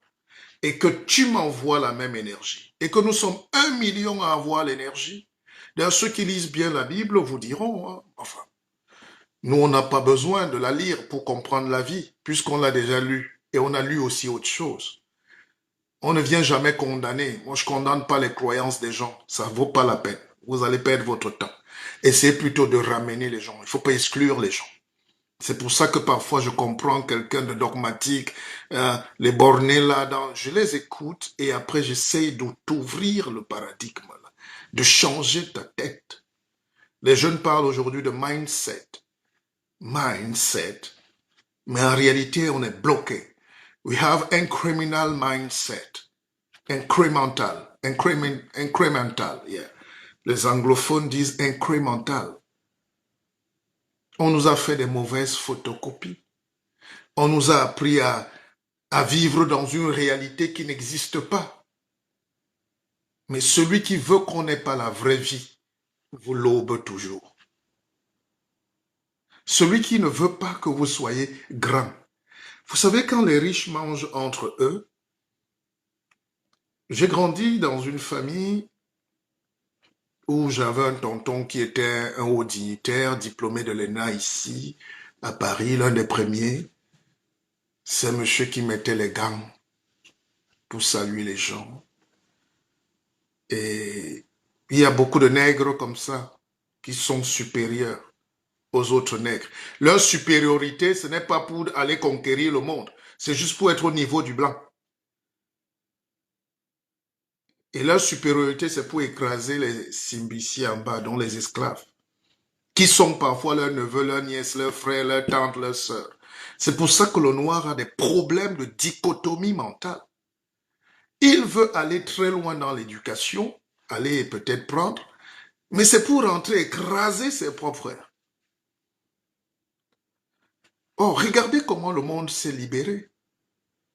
et que tu m'envoies la même énergie, et que nous sommes 1 million à avoir l'énergie, d'ailleurs ceux qui lisent bien la Bible vous diront, hein, enfin, nous on n'a pas besoin de la lire pour comprendre la vie, puisqu'on l'a déjà lu, et on a lu aussi autre chose. On ne vient jamais condamner. Moi, je condamne pas les croyances des gens. Ça vaut pas la peine. Vous allez perdre votre temps. Essayez plutôt de ramener les gens. Il faut pas exclure les gens. C'est pour ça que parfois je comprends quelqu'un de dogmatique, les bornés là-dedans. Je les écoute et après j'essaye d'ouvrir le paradigme, là, de changer ta tête. Les jeunes parlent aujourd'hui de mindset. Mindset. Mais en réalité, on est bloqué. We have a criminal mindset. Incremental. Incremental, yeah. Les anglophones disent incremental. On nous a fait des mauvaises photocopies. On nous a appris à vivre dans une réalité qui n'existe pas. Mais celui qui veut qu'on n'ait pas la vraie vie, vous l'aube toujours. Celui qui ne veut pas que vous soyez grand. Vous savez, quand les riches mangent entre eux, j'ai grandi dans une famille où j'avais un tonton qui était un haut dignitaire, diplômé de l'ENA ici, à Paris, l'un des premiers. C'est monsieur qui mettait les gants pour saluer les gens. Et il y a beaucoup de nègres comme ça qui sont supérieurs aux autres nègres. Leur supériorité, ce n'est pas pour aller conquérir le monde, c'est juste pour être au niveau du blanc. Et leur supériorité, c'est pour écraser les Simbici en bas, dont les esclaves, qui sont parfois leurs neveux, leurs nièces, leurs frères, leurs tantes, leurs sœurs. C'est pour ça que le noir a des problèmes de dichotomie mentale. Il veut aller très loin dans l'éducation, aller peut-être prendre, mais c'est pour rentrer écraser ses propres frères. Oh, regardez comment le monde s'est libéré.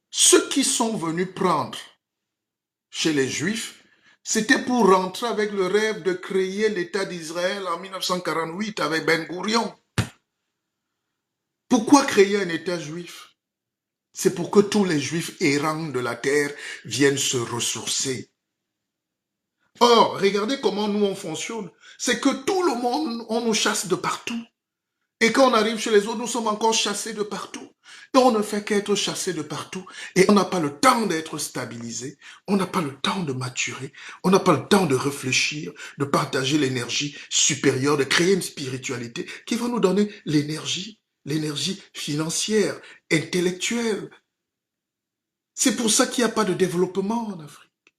Ceux qui sont venus prendre chez les Juifs, c'était pour rentrer avec le rêve de créer l'État d'Israël en 1948 avec Ben Gourion. Pourquoi créer un État juif? C'est pour que tous les Juifs errants de la terre viennent se ressourcer. Or, regardez comment nous on fonctionne. C'est que tout le monde, on nous chasse de partout. Et quand on arrive chez les autres, nous sommes encore chassés de partout. Et on ne fait qu'être chassés de partout. Et on n'a pas le temps d'être stabilisé. On n'a pas le temps de maturer. On n'a pas le temps de réfléchir, de partager l'énergie supérieure, de créer une spiritualité qui va nous donner l'énergie financière, intellectuelle. C'est pour ça qu'il n'y a pas de développement en Afrique.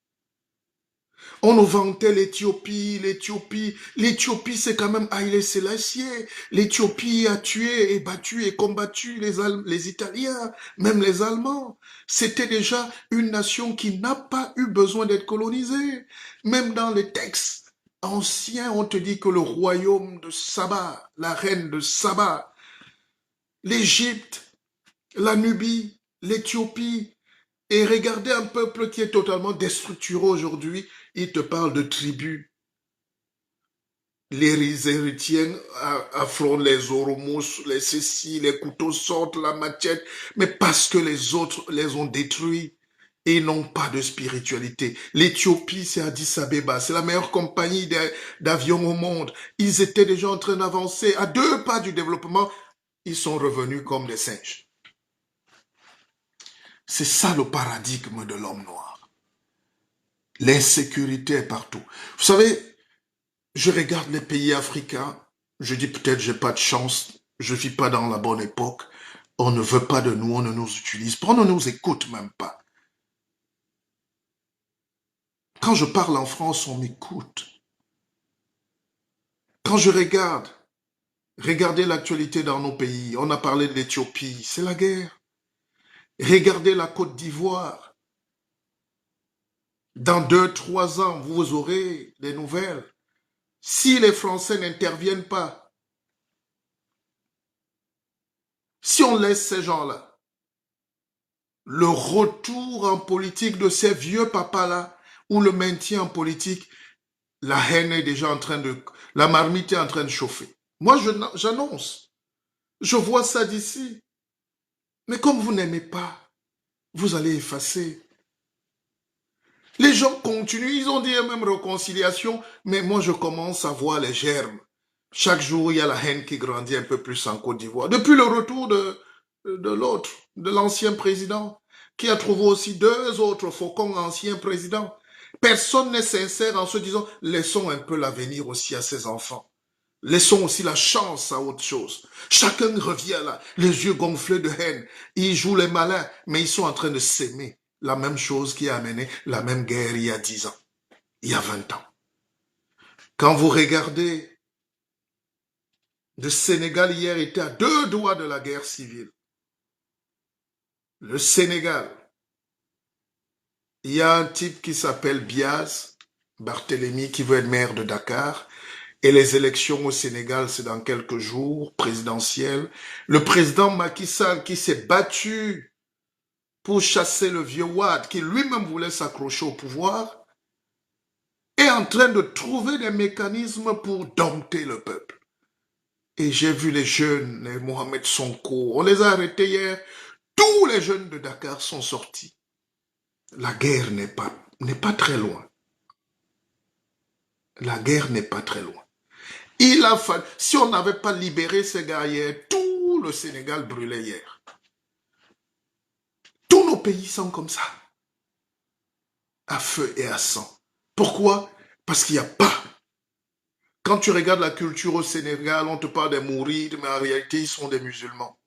On nous vantait l'Éthiopie, l'Éthiopie. L'Éthiopie, c'est quand même Haïlé Sélassié. L'Éthiopie a tué et battu et combattu les Italiens, même les Allemands. C'était déjà une nation qui n'a pas eu besoin d'être colonisée. Même dans les textes anciens, on te dit que le royaume de Saba, la reine de Saba, l'Égypte, la Nubie, l'Éthiopie, et regardez un peuple qui est totalement déstructuré aujourd'hui. Il te parle de tribus. Les héritiens affrontent les oromos, les cécis, les couteaux sortent, la machette, mais parce que les autres les ont détruits et n'ont pas de spiritualité. L'Éthiopie, c'est Addis Abeba, c'est la meilleure compagnie d'avions au monde. Ils étaient déjà en train d'avancer à 2 pas du développement. Ils sont revenus comme des singes. C'est ça le paradigme de l'homme noir. L'insécurité est partout. Vous savez, je regarde les pays africains, je dis peut-être j'ai pas de chance, je vis pas dans la bonne époque, on ne veut pas de nous, on ne nous utilise pas, on ne nous écoute même pas. Quand je parle en France, on m'écoute. Quand je regarde, regardez l'actualité dans nos pays, on a parlé de l'Éthiopie, c'est la guerre. Regardez la Côte d'Ivoire. Dans 2-3 ans, vous aurez des nouvelles. Si les Français n'interviennent pas, si on laisse ces gens-là, le retour en politique de ces vieux papas-là, ou le maintien en politique, la haine est déjà en train de... La marmite est en train de chauffer. Moi, j'annonce. Je vois ça d'ici. Mais comme vous n'aimez pas, vous allez effacer. Les gens continuent, ils ont dit même réconciliation, mais moi je commence à voir les germes. Chaque jour, il y a la haine qui grandit un peu plus en Côte d'Ivoire. Depuis le retour de l'autre, de l'ancien président, qui a trouvé aussi 2 autres faucons anciens présidents. Personne n'est sincère en se disant, laissons un peu l'avenir aussi à ses enfants. Laissons aussi la chance à autre chose. Chacun revient là, les yeux gonflés de haine. Ils jouent les malins, mais ils sont en train de s'aimer. La même chose qui a amené la même guerre il y a 10 ans, il y a 20 ans. Quand vous regardez, le Sénégal hier était à 2 doigts de la guerre civile. Le Sénégal, il y a un type qui s'appelle Biaz, Barthélemy, qui veut être maire de Dakar. Et les élections au Sénégal, c'est dans quelques jours, présidentielles. Le président Macky Sall, qui s'est battu pour chasser le vieux Wade, qui lui-même voulait s'accrocher au pouvoir, est en train de trouver des mécanismes pour dompter le peuple. Et j'ai vu les jeunes, les Mohamed Sonko, on les a arrêtés hier. Tous les jeunes de Dakar sont sortis. La guerre n'est pas très loin. La guerre n'est pas très loin. Il a fallu, si on n'avait pas libéré ces gars hier, tout le Sénégal brûlait hier. Tous nos pays sont comme ça, à feu et à sang. Pourquoi? Parce qu'il n'y a pas. Quand tu regardes la culture au Sénégal, on te parle des mourides, mais en réalité, ils sont des musulmans.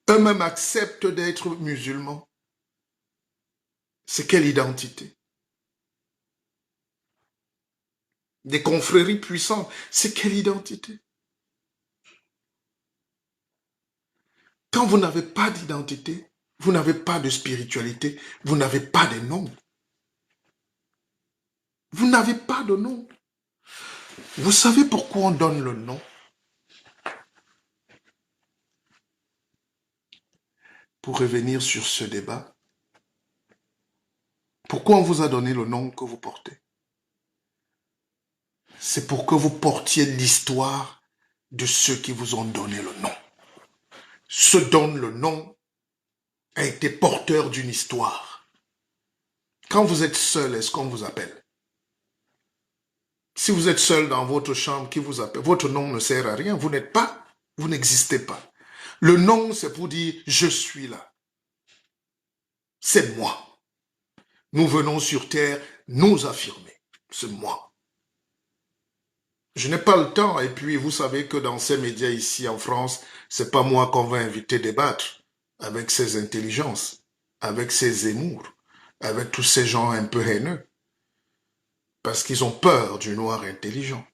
Eux-mêmes acceptent d'être musulmans. C'est quelle identité? Des confréries puissantes, c'est quelle identité? Quand vous n'avez pas d'identité, vous n'avez pas de spiritualité, vous n'avez pas de nom. Vous n'avez pas de nom. Vous savez pourquoi on donne le nom? Pour revenir sur ce débat, pourquoi on vous a donné le nom que vous portez? C'est pour que vous portiez l'histoire de ceux qui vous ont donné le nom. Ceux donnent le nom a été porteur d'une histoire. Quand vous êtes seul, est-ce qu'on vous appelle? Si vous êtes seul dans votre chambre, qui vous appelle? Votre nom ne sert à rien. Vous n'êtes pas, vous n'existez pas. Le nom, c'est pour dire « je suis là ». C'est moi. Nous venons sur terre nous affirmer. C'est moi. Je n'ai pas le temps. Et puis, vous savez que dans ces médias ici en France, c'est pas moi qu'on va inviter débattre avec ces intelligences. avec ces Zemmour, avec tous ces gens un peu haineux, parce qu'ils ont peur du noir intelligent.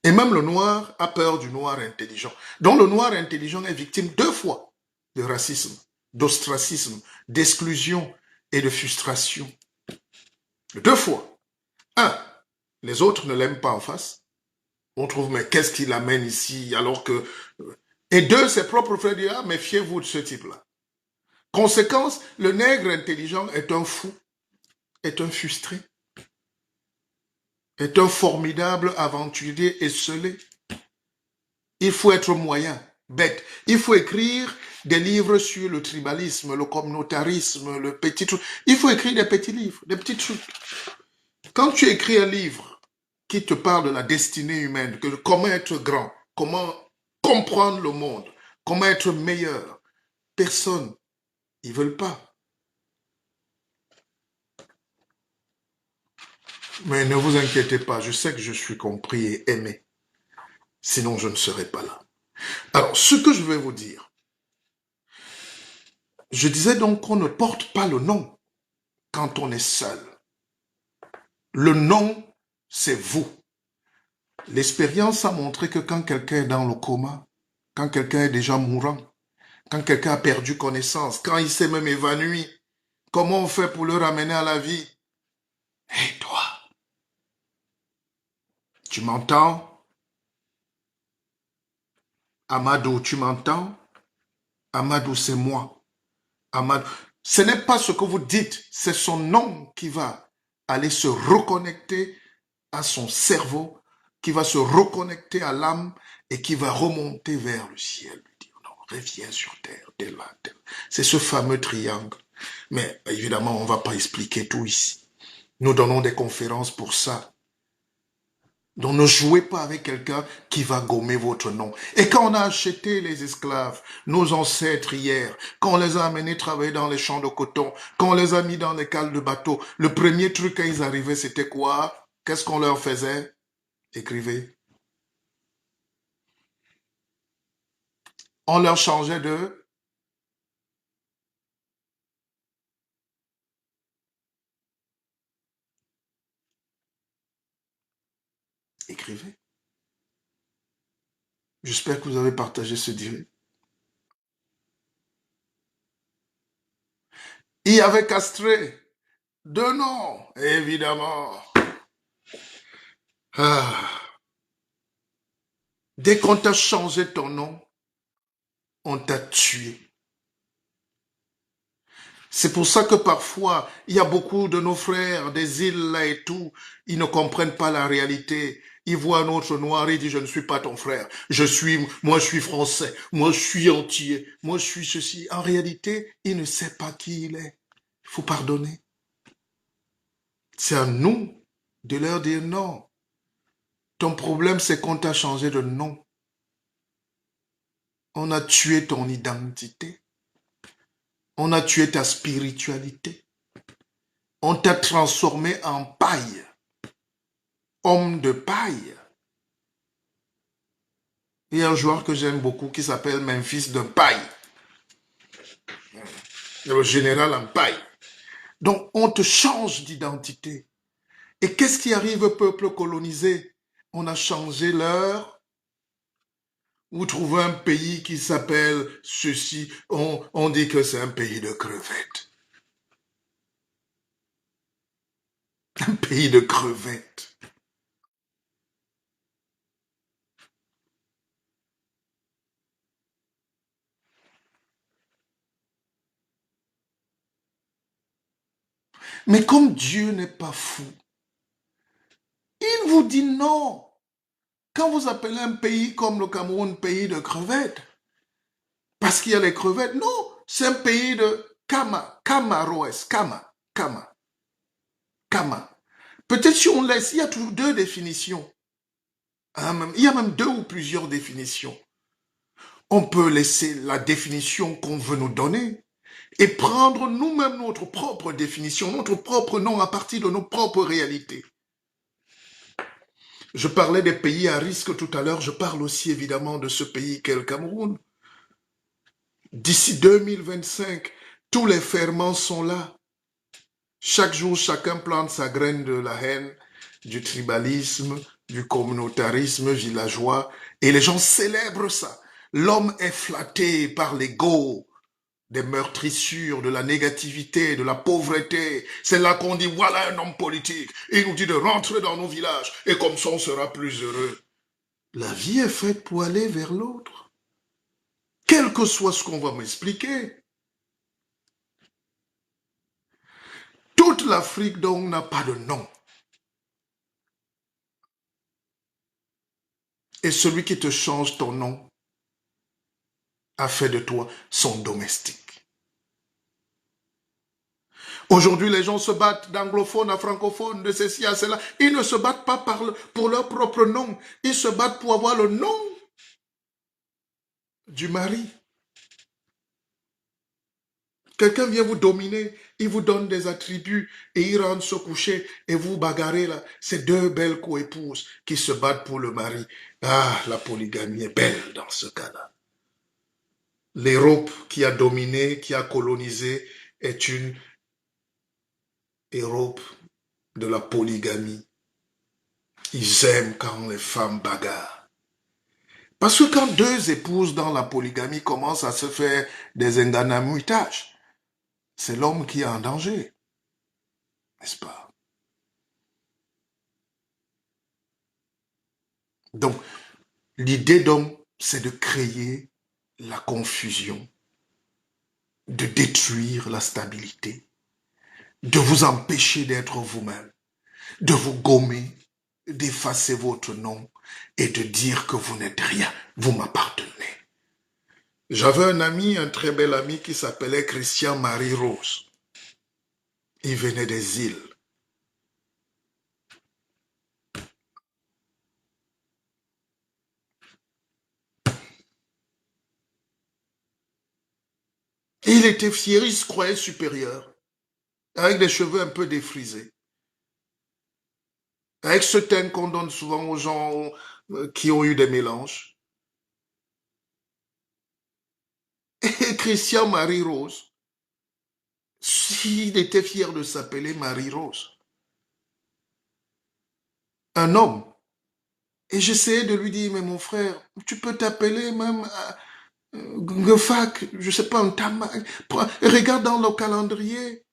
Et même le noir a peur du noir intelligent. Donc le noir intelligent est victime 2 fois de racisme, d'ostracisme, d'exclusion et de frustration. 2 fois. Un, les autres ne l'aiment pas en face. On trouve, mais qu'est-ce qui l'amène ici alors que... Et deux, ses propres frères disent, ah, méfiez-vous de ce type-là. Conséquence, le nègre intelligent est un fou, est un frustré, est un formidable aventurier esselé. Il faut être moyen, bête. Il faut écrire des livres sur le tribalisme, le communautarisme, le petit truc. Il faut écrire des petits livres, des petits trucs. Quand tu écris un livre qui te parle de la destinée humaine, que comment être grand, comment comprendre le monde, comment être meilleur, personne, ils veulent pas. Mais ne vous inquiétez pas, je sais que je suis compris et aimé. Sinon, je ne serais pas là. Alors, ce que je vais vous dire, je disais donc qu'on ne porte pas le nom quand on est seul. Le nom, c'est vous. L'expérience a montré que quand quelqu'un est dans le coma, quand quelqu'un est déjà mourant, quand quelqu'un a perdu connaissance, quand il s'est même évanoui, comment on fait pour le ramener à la vie? Hé, toi, tu m'entends? Amadou, tu m'entends? Amadou, c'est moi. Amadou. Ce n'est pas ce que vous dites, c'est son nom qui va aller se reconnecter à son cerveau, qui va se reconnecter à l'âme et qui va remonter vers le ciel. Lui dire, non, reviens sur terre, t'es là, t'es là. C'est ce fameux triangle. Mais évidemment, on ne va pas expliquer tout ici. Nous donnons des conférences pour ça. Donc ne jouez pas avec quelqu'un qui va gommer votre nom. Et quand on a acheté les esclaves, nos ancêtres hier, quand on les a amenés travailler dans les champs de coton, quand on les a mis dans les cales de bateau, le premier truc quand ils arrivaient, c'était quoi? Qu'est-ce qu'on leur faisait? Écrivez. On leur changeait de... Écrivez. J'espère que vous avez partagé ce direct. Il y avait castré. De nom, évidemment. Ah. Dès qu'on t'a changé ton nom, on t'a tué. C'est pour ça que parfois, il y a beaucoup de nos frères des îles là et tout, ils ne comprennent pas la réalité. Ils voient un autre noir, ils disent, je ne suis pas ton frère. Moi je suis français, moi je suis entier, moi je suis ceci. En réalité, il ne sait pas qui il est. Il faut pardonner. C'est à nous de leur dire non. Ton problème, c'est qu'on t'a changé de nom. On a tué ton identité. On a tué ta spiritualité. On t'a transformé en paille. Homme de paille. Il y a un joueur que j'aime beaucoup qui s'appelle Memphis de paille. Le général en paille. Donc, on te change d'identité. Et qu'est-ce qui arrive au peuple colonisé? On a changé l'heure. Vous trouvez un pays qui s'appelle ceci. On dit que c'est un pays de crevettes. Un pays de crevettes. Mais comme Dieu n'est pas fou, il vous dit non. Quand vous appelez un pays comme le Cameroun pays de crevettes, parce qu'il y a les crevettes, non, c'est un pays de Kama. Peut-être si on laisse, il y a toujours deux définitions. Il y a même deux ou plusieurs définitions. On peut laisser la définition qu'on veut nous donner et prendre nous-mêmes notre propre définition, notre propre nom à partir de nos propres réalités. Je parlais des pays à risque tout à l'heure, je parle aussi évidemment de ce pays qu'est le Cameroun. D'ici 2025, Tous les ferments sont là. Chaque jour, chacun plante sa graine de la haine, du tribalisme, du communautarisme villageois, et les gens célèbrent ça. L'homme est flatté par l'ego des meurtrissures, de la négativité, de la pauvreté. C'est là qu'on dit, voilà un homme politique. Il nous dit de rentrer dans nos villages, et comme ça on sera plus heureux. La vie est faite pour aller vers l'autre. Quel que soit ce qu'on va m'expliquer. Toute l'Afrique, donc, n'a pas de nom. Et celui qui te change ton nom a fait de toi son domestique. Aujourd'hui, les gens se battent d'anglophones à francophones, de ceci à cela. Ils ne se battent pas pour leur propre nom. Ils se battent pour avoir le nom du mari. Quelqu'un vient vous dominer, il vous donne des attributs et il rentre se coucher et vous bagarrez là. C'est deux belles coépouses qui se battent pour le mari. Ah, la polygamie est belle dans ce cas-là. L'Europe qui a dominé, qui a colonisé, est une Europe de la polygamie. Ils aiment quand les femmes bagarrent. Parce que quand deux épouses dans la polygamie commencent à se faire des enganamuitages, c'est l'homme qui est en danger, n'est-ce pas? Donc, l'idée donc, c'est de créer la confusion, de détruire la stabilité, de vous empêcher d'être vous-même, de vous gommer, d'effacer votre nom et de dire que vous n'êtes rien, vous m'appartenez. J'avais un ami, un très bel ami qui s'appelait Christian Marie Rose. Il venait des îles. Et il était fier, il se croyait supérieur, avec des cheveux un peu défrisés, avec ce teint qu'on donne souvent aux gens qui ont eu des mélanges. Et Christian Marie Rose, il était fier de s'appeler Marie Rose. Un homme. Et j'essayais de lui dire, mais mon frère, tu peux t'appeler même Ngefak, je sais pas, un Tama. Regarde dans le calendrier.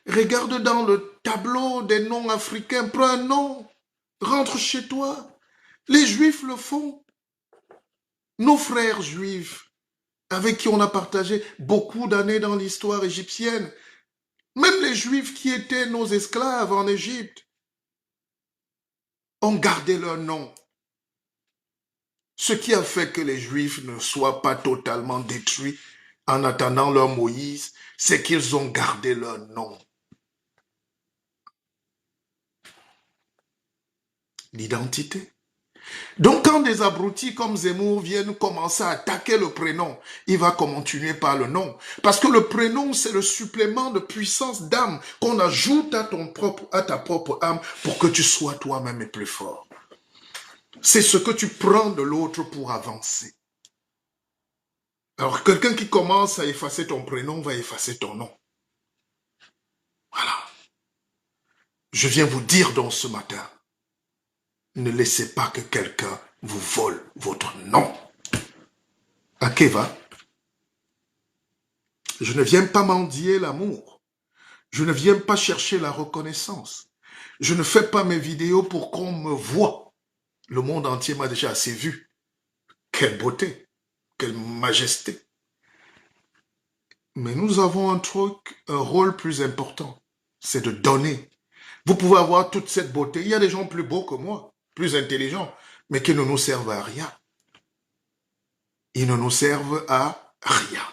Regarde dans le tableau des noms africains. Prends un nom. Rentre chez toi. Les Juifs le font. Nos frères juifs, avec qui on a partagé beaucoup d'années dans l'histoire égyptienne, même les Juifs qui étaient nos esclaves en Égypte, ont gardé leur nom. Ce qui a fait que les Juifs ne soient pas totalement détruits en attendant leur Moïse, c'est qu'ils ont gardé leur nom. L'identité. Donc quand des abrutis comme Zemmour viennent commencer à attaquer le prénom, il va continuer par le nom. Parce que le prénom, c'est le supplément de puissance d'âme qu'on ajoute à ta propre âme pour que tu sois toi-même plus fort. C'est ce que tu prends de l'autre pour avancer. Alors quelqu'un qui commence à effacer ton prénom va effacer ton nom. Voilà. Je viens vous dire donc ce matin, ne laissez pas que quelqu'un vous vole votre nom. Akeva, je ne viens pas mendier l'amour. Je ne viens pas chercher la reconnaissance. Je ne fais pas mes vidéos pour qu'on me voie. Le monde entier m'a déjà assez vu. Quelle beauté, quelle majesté. Mais nous avons un rôle plus important, c'est de donner. Vous pouvez avoir toute cette beauté. Il y a des gens plus beaux que moi, plus intelligents, mais qui ne nous servent à rien. Ils ne nous servent à rien.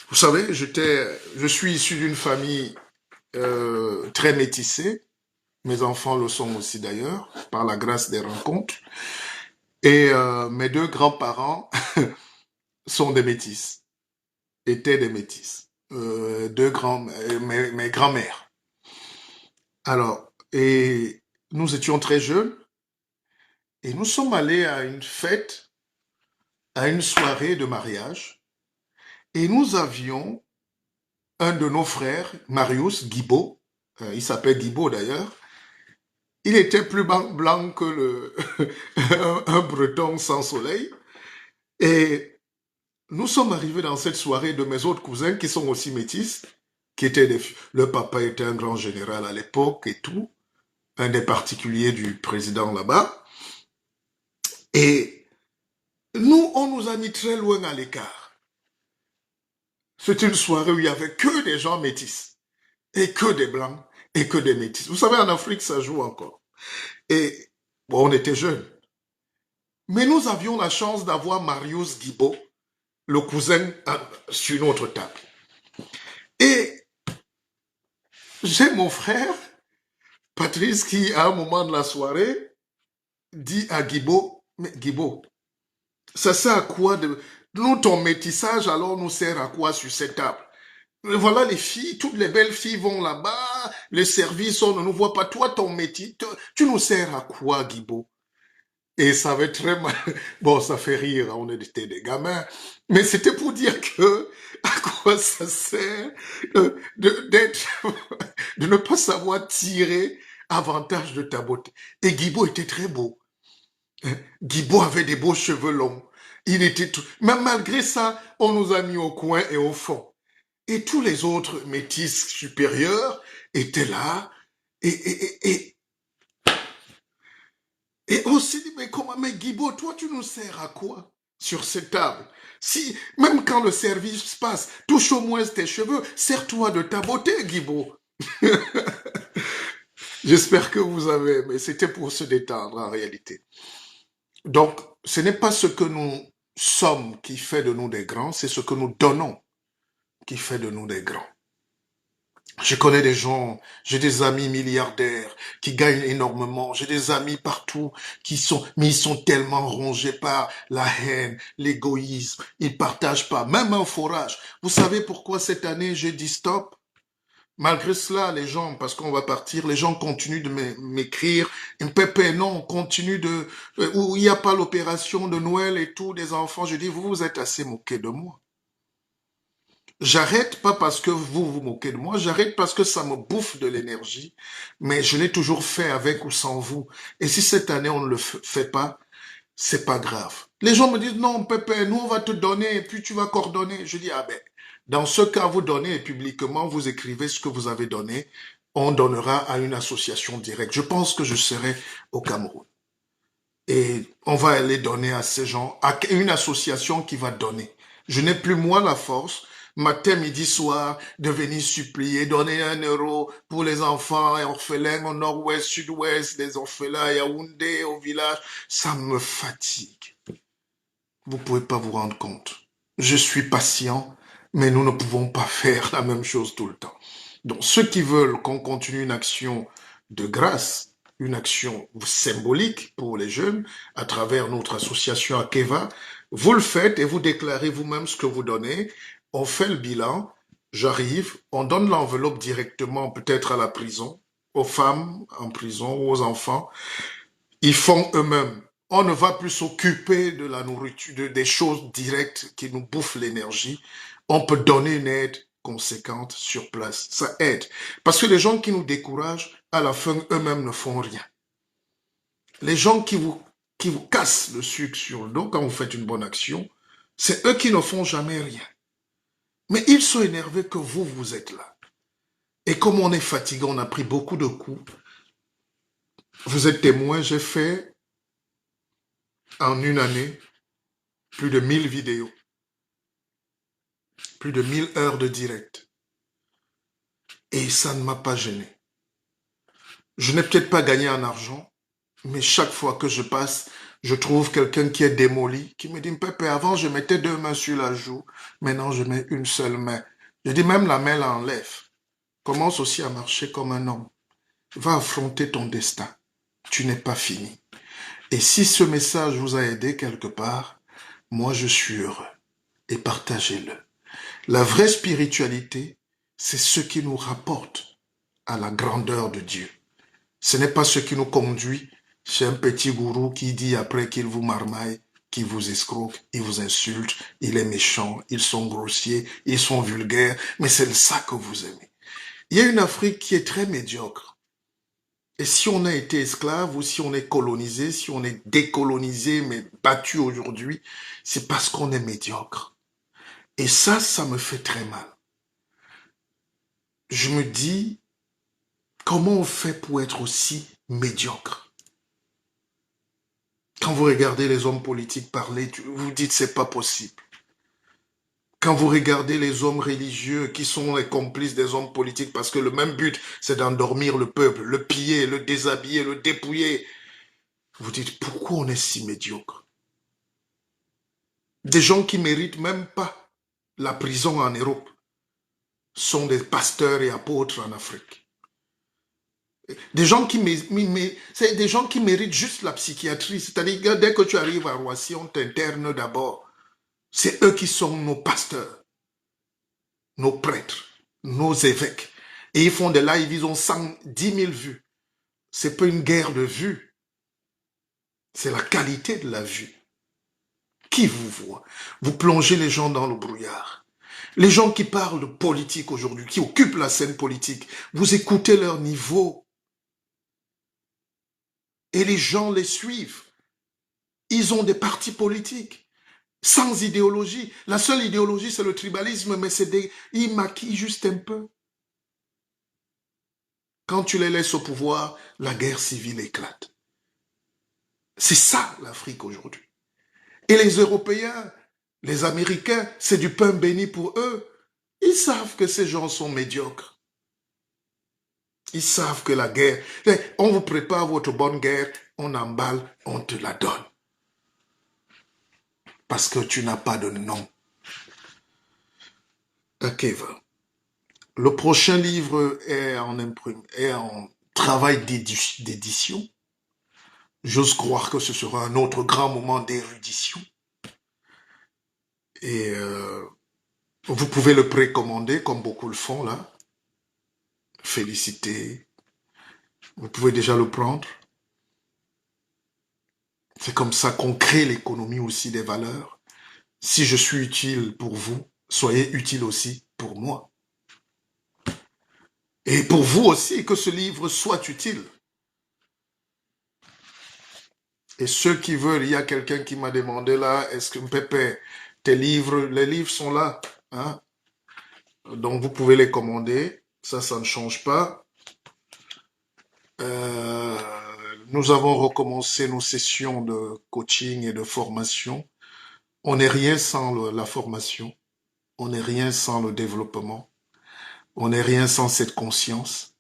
Vous savez, je suis issu d'une famille très métissée. Mes enfants le sont aussi d'ailleurs, par la grâce des rencontres. Et mes deux grands-parents sont des métis, étaient des métis. Mes grands-mères. Alors, et nous étions très jeunes et nous sommes allés à une fête à une soirée de mariage et nous avions un de nos frères, Marius Guibault, il s'appelle Guibault d'ailleurs, il était plus blanc que un breton sans soleil. Et nous sommes arrivés dans cette soirée de mes autres cousins qui sont aussi métis, le papa était un grand général à l'époque et tout, un des particuliers du président là-bas. Et nous, on nous a mis très loin à l'écart. C'est une soirée où il y avait que des gens métis, et que des blancs, et que des métis. Vous savez, en Afrique, ça joue encore. Et bon, on était jeunes. Mais nous avions la chance d'avoir Marius Guibault, le cousin, sur notre table. Et j'ai mon frère, Patrice, qui, à un moment de la soirée, dit à Guibault, mais Guibault, ça sert à quoi de... Nous, ton métissage, alors, nous sert à quoi sur cette table? Voilà les filles, toutes les belles filles vont là-bas, les services, on ne nous voit pas. Toi, ton métis, tu nous sers à quoi, Guibault? Et ça avait très mal. Bon, ça fait rire, on était des gamins. Mais c'était pour dire que, à quoi ça sert d'être, de ne pas savoir tirer avantage de ta beauté. Et Guibault était très beau. Guibault avait des beaux cheveux longs. Il était tout... Mais malgré ça, on nous a mis au coin et au fond. Et tous les autres métis supérieurs étaient là. Et on s'est dit, mais comment, mais Guibault, toi, tu nous sers à quoi sur cette table? Si, même quand le service passe, touche au moins tes cheveux, sers-toi de ta beauté, Guibault. J'espère que vous avez, mais c'était pour se détendre en réalité. Donc, ce n'est pas ce que nous sommes qui fait de nous des grands, c'est ce que nous donnons qui fait de nous des grands. Je connais des gens, j'ai des amis milliardaires qui gagnent énormément, j'ai des amis partout mais ils sont tellement rongés par la haine, l'égoïsme, ils partagent pas, même un forage. Vous savez pourquoi cette année j'ai dit stop? Malgré cela, les gens, parce qu'on va partir, les gens continuent de m'écrire, Pépé, non, continue où il n'y a pas l'opération de Noël et tout, des enfants. Je dis, vous vous êtes assez moqués de moi. J'arrête pas parce que vous vous moquez de moi, j'arrête parce que ça me bouffe de l'énergie, mais je l'ai toujours fait avec ou sans vous. Et si cette année on ne le fait pas, c'est pas grave. Les gens me disent non, Pépé, nous on va te donner et puis tu vas coordonner. Je dis ah ben, dans ce cas vous donnez et publiquement vous écrivez ce que vous avez donné, on donnera à une association directe. Je pense que je serai au Cameroun. Et on va aller donner à ces gens, à une association qui va donner. Je n'ai plus moi la force, matin, midi, soir, de venir supplier, donner 1 € pour les enfants et orphelins au nord-ouest, sud-ouest, des orphelins à Yaoundé, au village. Ça me fatigue. Vous pouvez pas vous rendre compte. Je suis patient, mais nous ne pouvons pas faire la même chose tout le temps. Donc, ceux qui veulent qu'on continue une action de grâce, une action symbolique pour les jeunes, à travers notre association Akeva, vous le faites et vous déclarez vous-même ce que vous donnez. On fait le bilan, j'arrive, on donne l'enveloppe directement peut-être à la prison, aux femmes en prison, aux enfants. Ils font eux-mêmes. On ne va plus s'occuper de la nourriture, des choses directes qui nous bouffent l'énergie. On peut donner une aide conséquente sur place. Ça aide. Parce que les gens qui nous découragent, à la fin, eux-mêmes ne font rien. Les gens qui vous cassent le sucre sur le dos quand vous faites une bonne action, c'est eux qui ne font jamais rien. Mais ils sont énervés que vous êtes là. Et comme on est fatigué, on a pris beaucoup de coups. Vous êtes témoin, j'ai fait en une année plus de 1000 vidéos, plus de 1000 heures de direct. Et ça ne m'a pas gêné. Je n'ai peut-être pas gagné en argent, mais chaque fois que je passe, je trouve quelqu'un qui est démoli, qui me dit, Pépé, avant je mettais 2 mains sur la joue, maintenant je mets une seule main. Je dis, même la main l'enlève. Commence aussi à marcher comme un homme. Va affronter ton destin. Tu n'es pas fini. Et si ce message vous a aidé quelque part, moi je suis heureux. Et partagez-le. La vraie spiritualité, c'est ce qui nous rapporte à la grandeur de Dieu. Ce n'est pas ce qui nous conduit chez un petit gourou qui dit après qu'il vous marmaille, qui vous escroquent, ils vous insultent, il est méchant, ils sont grossiers, ils sont vulgaires, mais c'est ça que vous aimez. Il y a une Afrique qui est très médiocre. Et si on a été esclave ou si on est colonisé, si on est décolonisé mais battu aujourd'hui, c'est parce qu'on est médiocre. Et ça me fait très mal. Je me dis, comment on fait pour être aussi médiocre? Quand vous regardez les hommes politiques parler, vous dites c'est pas possible. Quand vous regardez les hommes religieux qui sont les complices des hommes politiques, parce que le même but, c'est d'endormir le peuple, le piller, le déshabiller, le dépouiller, vous dites pourquoi on est si médiocre? Des gens qui méritent même pas la prison en Europe sont des pasteurs et apôtres en Afrique. Des gens c'est des gens qui méritent juste la psychiatrie. C'est-à-dire que dès que tu arrives à Roissy, on t'interne d'abord. C'est eux qui sont nos pasteurs, nos prêtres, nos évêques. Et ils font des lives, ils ont 110 000 vues. C'est pas une guerre de vues. C'est la qualité de la vue. Qui vous voit? Vous plongez les gens dans le brouillard. Les gens qui parlent de politique aujourd'hui, qui occupent la scène politique, vous écoutez leur niveau. Et les gens les suivent. Ils ont des partis politiques, sans idéologie. La seule idéologie, c'est le tribalisme, mais ils maquillent juste un peu. Quand tu les laisses au pouvoir, la guerre civile éclate. C'est ça l'Afrique aujourd'hui. Et les Européens, les Américains, c'est du pain béni pour eux. Ils savent que ces gens sont médiocres. Ils savent que la guerre, on vous prépare votre bonne guerre, on emballe, on te la donne. Parce que tu n'as pas de nom. Ok, le prochain livre est en travail d'édition. J'ose croire que ce sera un autre grand moment d'érudition. Et vous pouvez le précommander comme beaucoup le font là. Félicité. Vous pouvez déjà le prendre. C'est comme ça qu'on crée l'économie aussi des valeurs. Si je suis utile pour vous, soyez utile aussi pour moi. Et pour vous aussi, que ce livre soit utile. Et ceux qui veulent, il y a quelqu'un qui m'a demandé là, est-ce que Pépé, tes livres, les livres sont là, hein? Donc vous pouvez les commander, ça ne change pas. Nous avons recommencé nos sessions de coaching et de formation. On n'est rien sans la formation, on n'est rien sans le développement, on n'est rien sans cette conscience.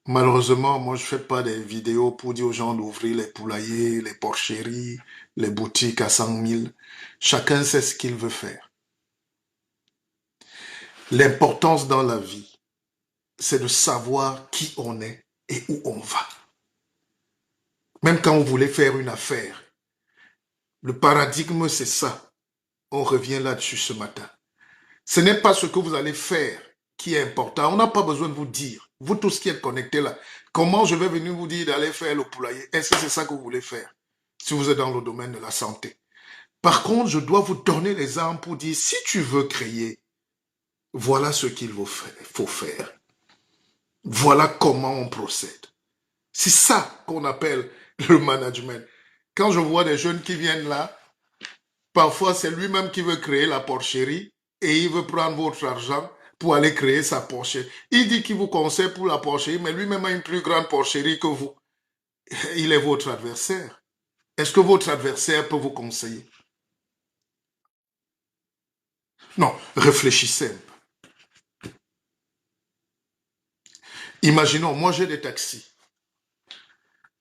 Malheureusement, moi je fais pas des vidéos pour dire aux gens d'ouvrir les poulaillers, les porcheries, les boutiques à 100 000. Chacun sait ce qu'il veut faire. L'importance dans la vie, c'est de savoir qui on est et où on va. Même quand on voulait faire une affaire, le paradigme c'est ça. On revient là-dessus ce matin. Ce n'est pas ce que vous allez faire qui est important. On n'a pas besoin de vous dire, vous tous qui êtes connectés là, comment je vais venir vous dire d'aller faire le poulailler? Est-ce que c'est ça que vous voulez faire si vous êtes dans le domaine de la santé? Par contre, je dois vous donner les armes pour dire, si tu veux créer, voilà ce qu'il faut faire. Voilà comment on procède. C'est ça qu'on appelle le management. Quand je vois des jeunes qui viennent là, parfois c'est lui-même qui veut créer la porcherie et il veut prendre votre argent pour aller créer sa porcherie. Il dit qu'il vous conseille pour la porcherie, mais lui-même a une plus grande porcherie que vous. Il est votre adversaire. Est-ce que votre adversaire peut vous conseiller? Non, réfléchissez un peu. Imaginons, moi j'ai des taxis.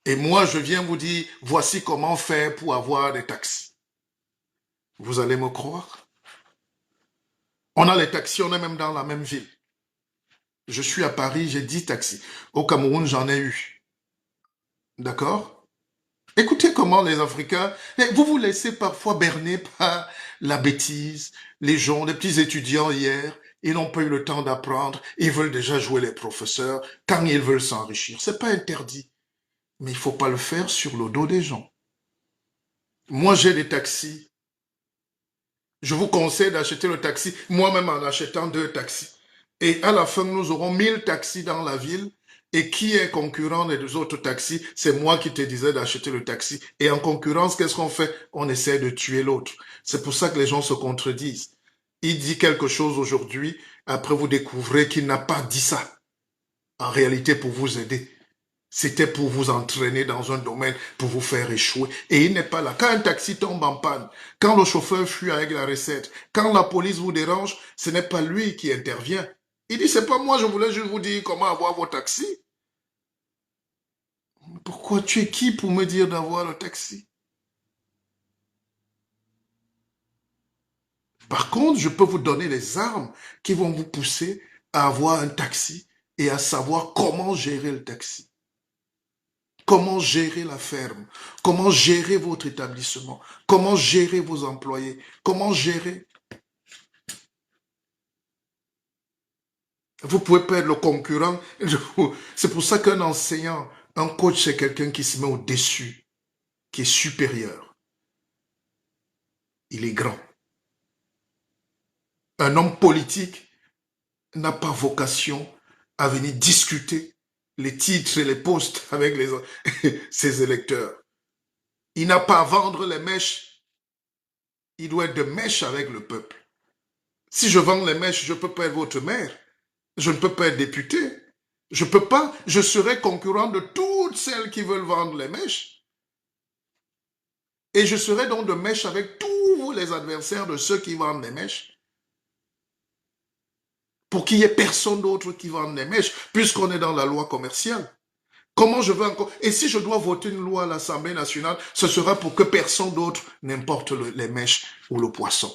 Et moi je viens vous dire, voici comment faire pour avoir des taxis. Vous allez me croire? On a les taxis, on est même dans la même ville. Je suis à Paris, j'ai 10 taxis. Au Cameroun, j'en ai eu. D'accord? Écoutez comment les Africains, vous vous laissez parfois berner par la bêtise. Les gens, les petits étudiants hier, ils n'ont pas eu le temps d'apprendre. Ils veulent déjà jouer les professeurs quand ils veulent s'enrichir. C'est pas interdit. Mais il faut pas le faire sur le dos des gens. Moi, j'ai des taxis. Je vous conseille d'acheter le taxi, moi-même en achetant 2 taxis. Et à la fin, nous aurons 1000 taxis dans la ville. Et qui est concurrent des 2 autres taxis? C'est moi qui te disais d'acheter le taxi. Et en concurrence, qu'est-ce qu'on fait? On essaie de tuer l'autre. C'est pour ça que les gens se contredisent. Il dit quelque chose aujourd'hui, après vous découvrez qu'il n'a pas dit ça. En réalité, pour vous aider. C'était pour vous entraîner dans un domaine, pour vous faire échouer. Et il n'est pas là. Quand un taxi tombe en panne, quand le chauffeur fuit avec la recette, quand la police vous dérange, ce n'est pas lui qui intervient. Il dit, c'est pas moi, je voulais juste vous dire comment avoir vos taxis. Pourquoi tu es qui pour me dire d'avoir le taxi? Par contre, je peux vous donner les armes qui vont vous pousser à avoir un taxi et à savoir comment gérer le taxi. Comment gérer la ferme? Comment gérer votre établissement? Comment gérer vos employés? Comment gérer? Vous pouvez perdre le concurrent. C'est pour ça qu'un enseignant, un coach, c'est quelqu'un qui se met au-dessus, qui est supérieur. Il est grand. Un homme politique n'a pas vocation à venir discuter les titres et les postes avec ses électeurs. Il n'a pas à vendre les mèches. Il doit être de mèche avec le peuple. Si je vends les mèches, je peux pas être votre maire. Je ne peux pas être député. Je peux pas. Je serai concurrent de toutes celles qui veulent vendre les mèches. Et je serai donc de mèche avec tous vous, les adversaires de ceux qui vendent les mèches. Pour qu'il n'y ait personne d'autre qui vende les mèches, puisqu'on est dans la loi commerciale. Comment je veux encore... Et si je dois voter une loi à l'Assemblée nationale, ce sera pour que personne d'autre n'importe les mèches ou le poisson.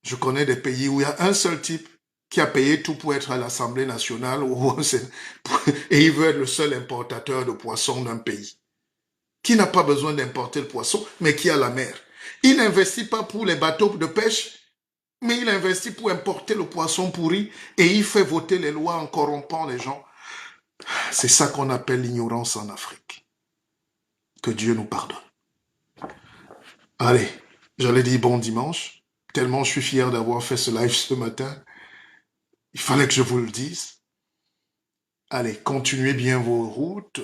Je connais des pays où il y a un seul type qui a payé tout pour être à l'Assemblée nationale et il veut être le seul importateur de poissons d'un pays. Qui n'a pas besoin d'importer le poisson, mais qui a la mer. Il n'investit pas pour les bateaux de pêche, mais il investit pour importer le poisson pourri et il fait voter les lois en corrompant les gens. C'est ça qu'on appelle l'ignorance en Afrique. Que Dieu nous pardonne. Allez, j'allais dire bon dimanche, tellement je suis fier d'avoir fait ce live ce matin. Il fallait que je vous le dise. Allez, continuez bien vos routes.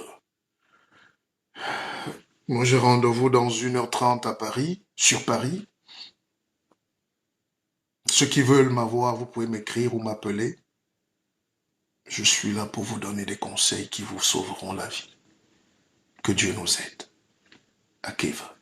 Moi, j'ai rendez-vous dans 1h30 à Paris, sur Paris. Ceux qui veulent m'avoir, vous pouvez m'écrire ou m'appeler. Je suis là pour vous donner des conseils qui vous sauveront la vie. Que Dieu nous aide. Akiva.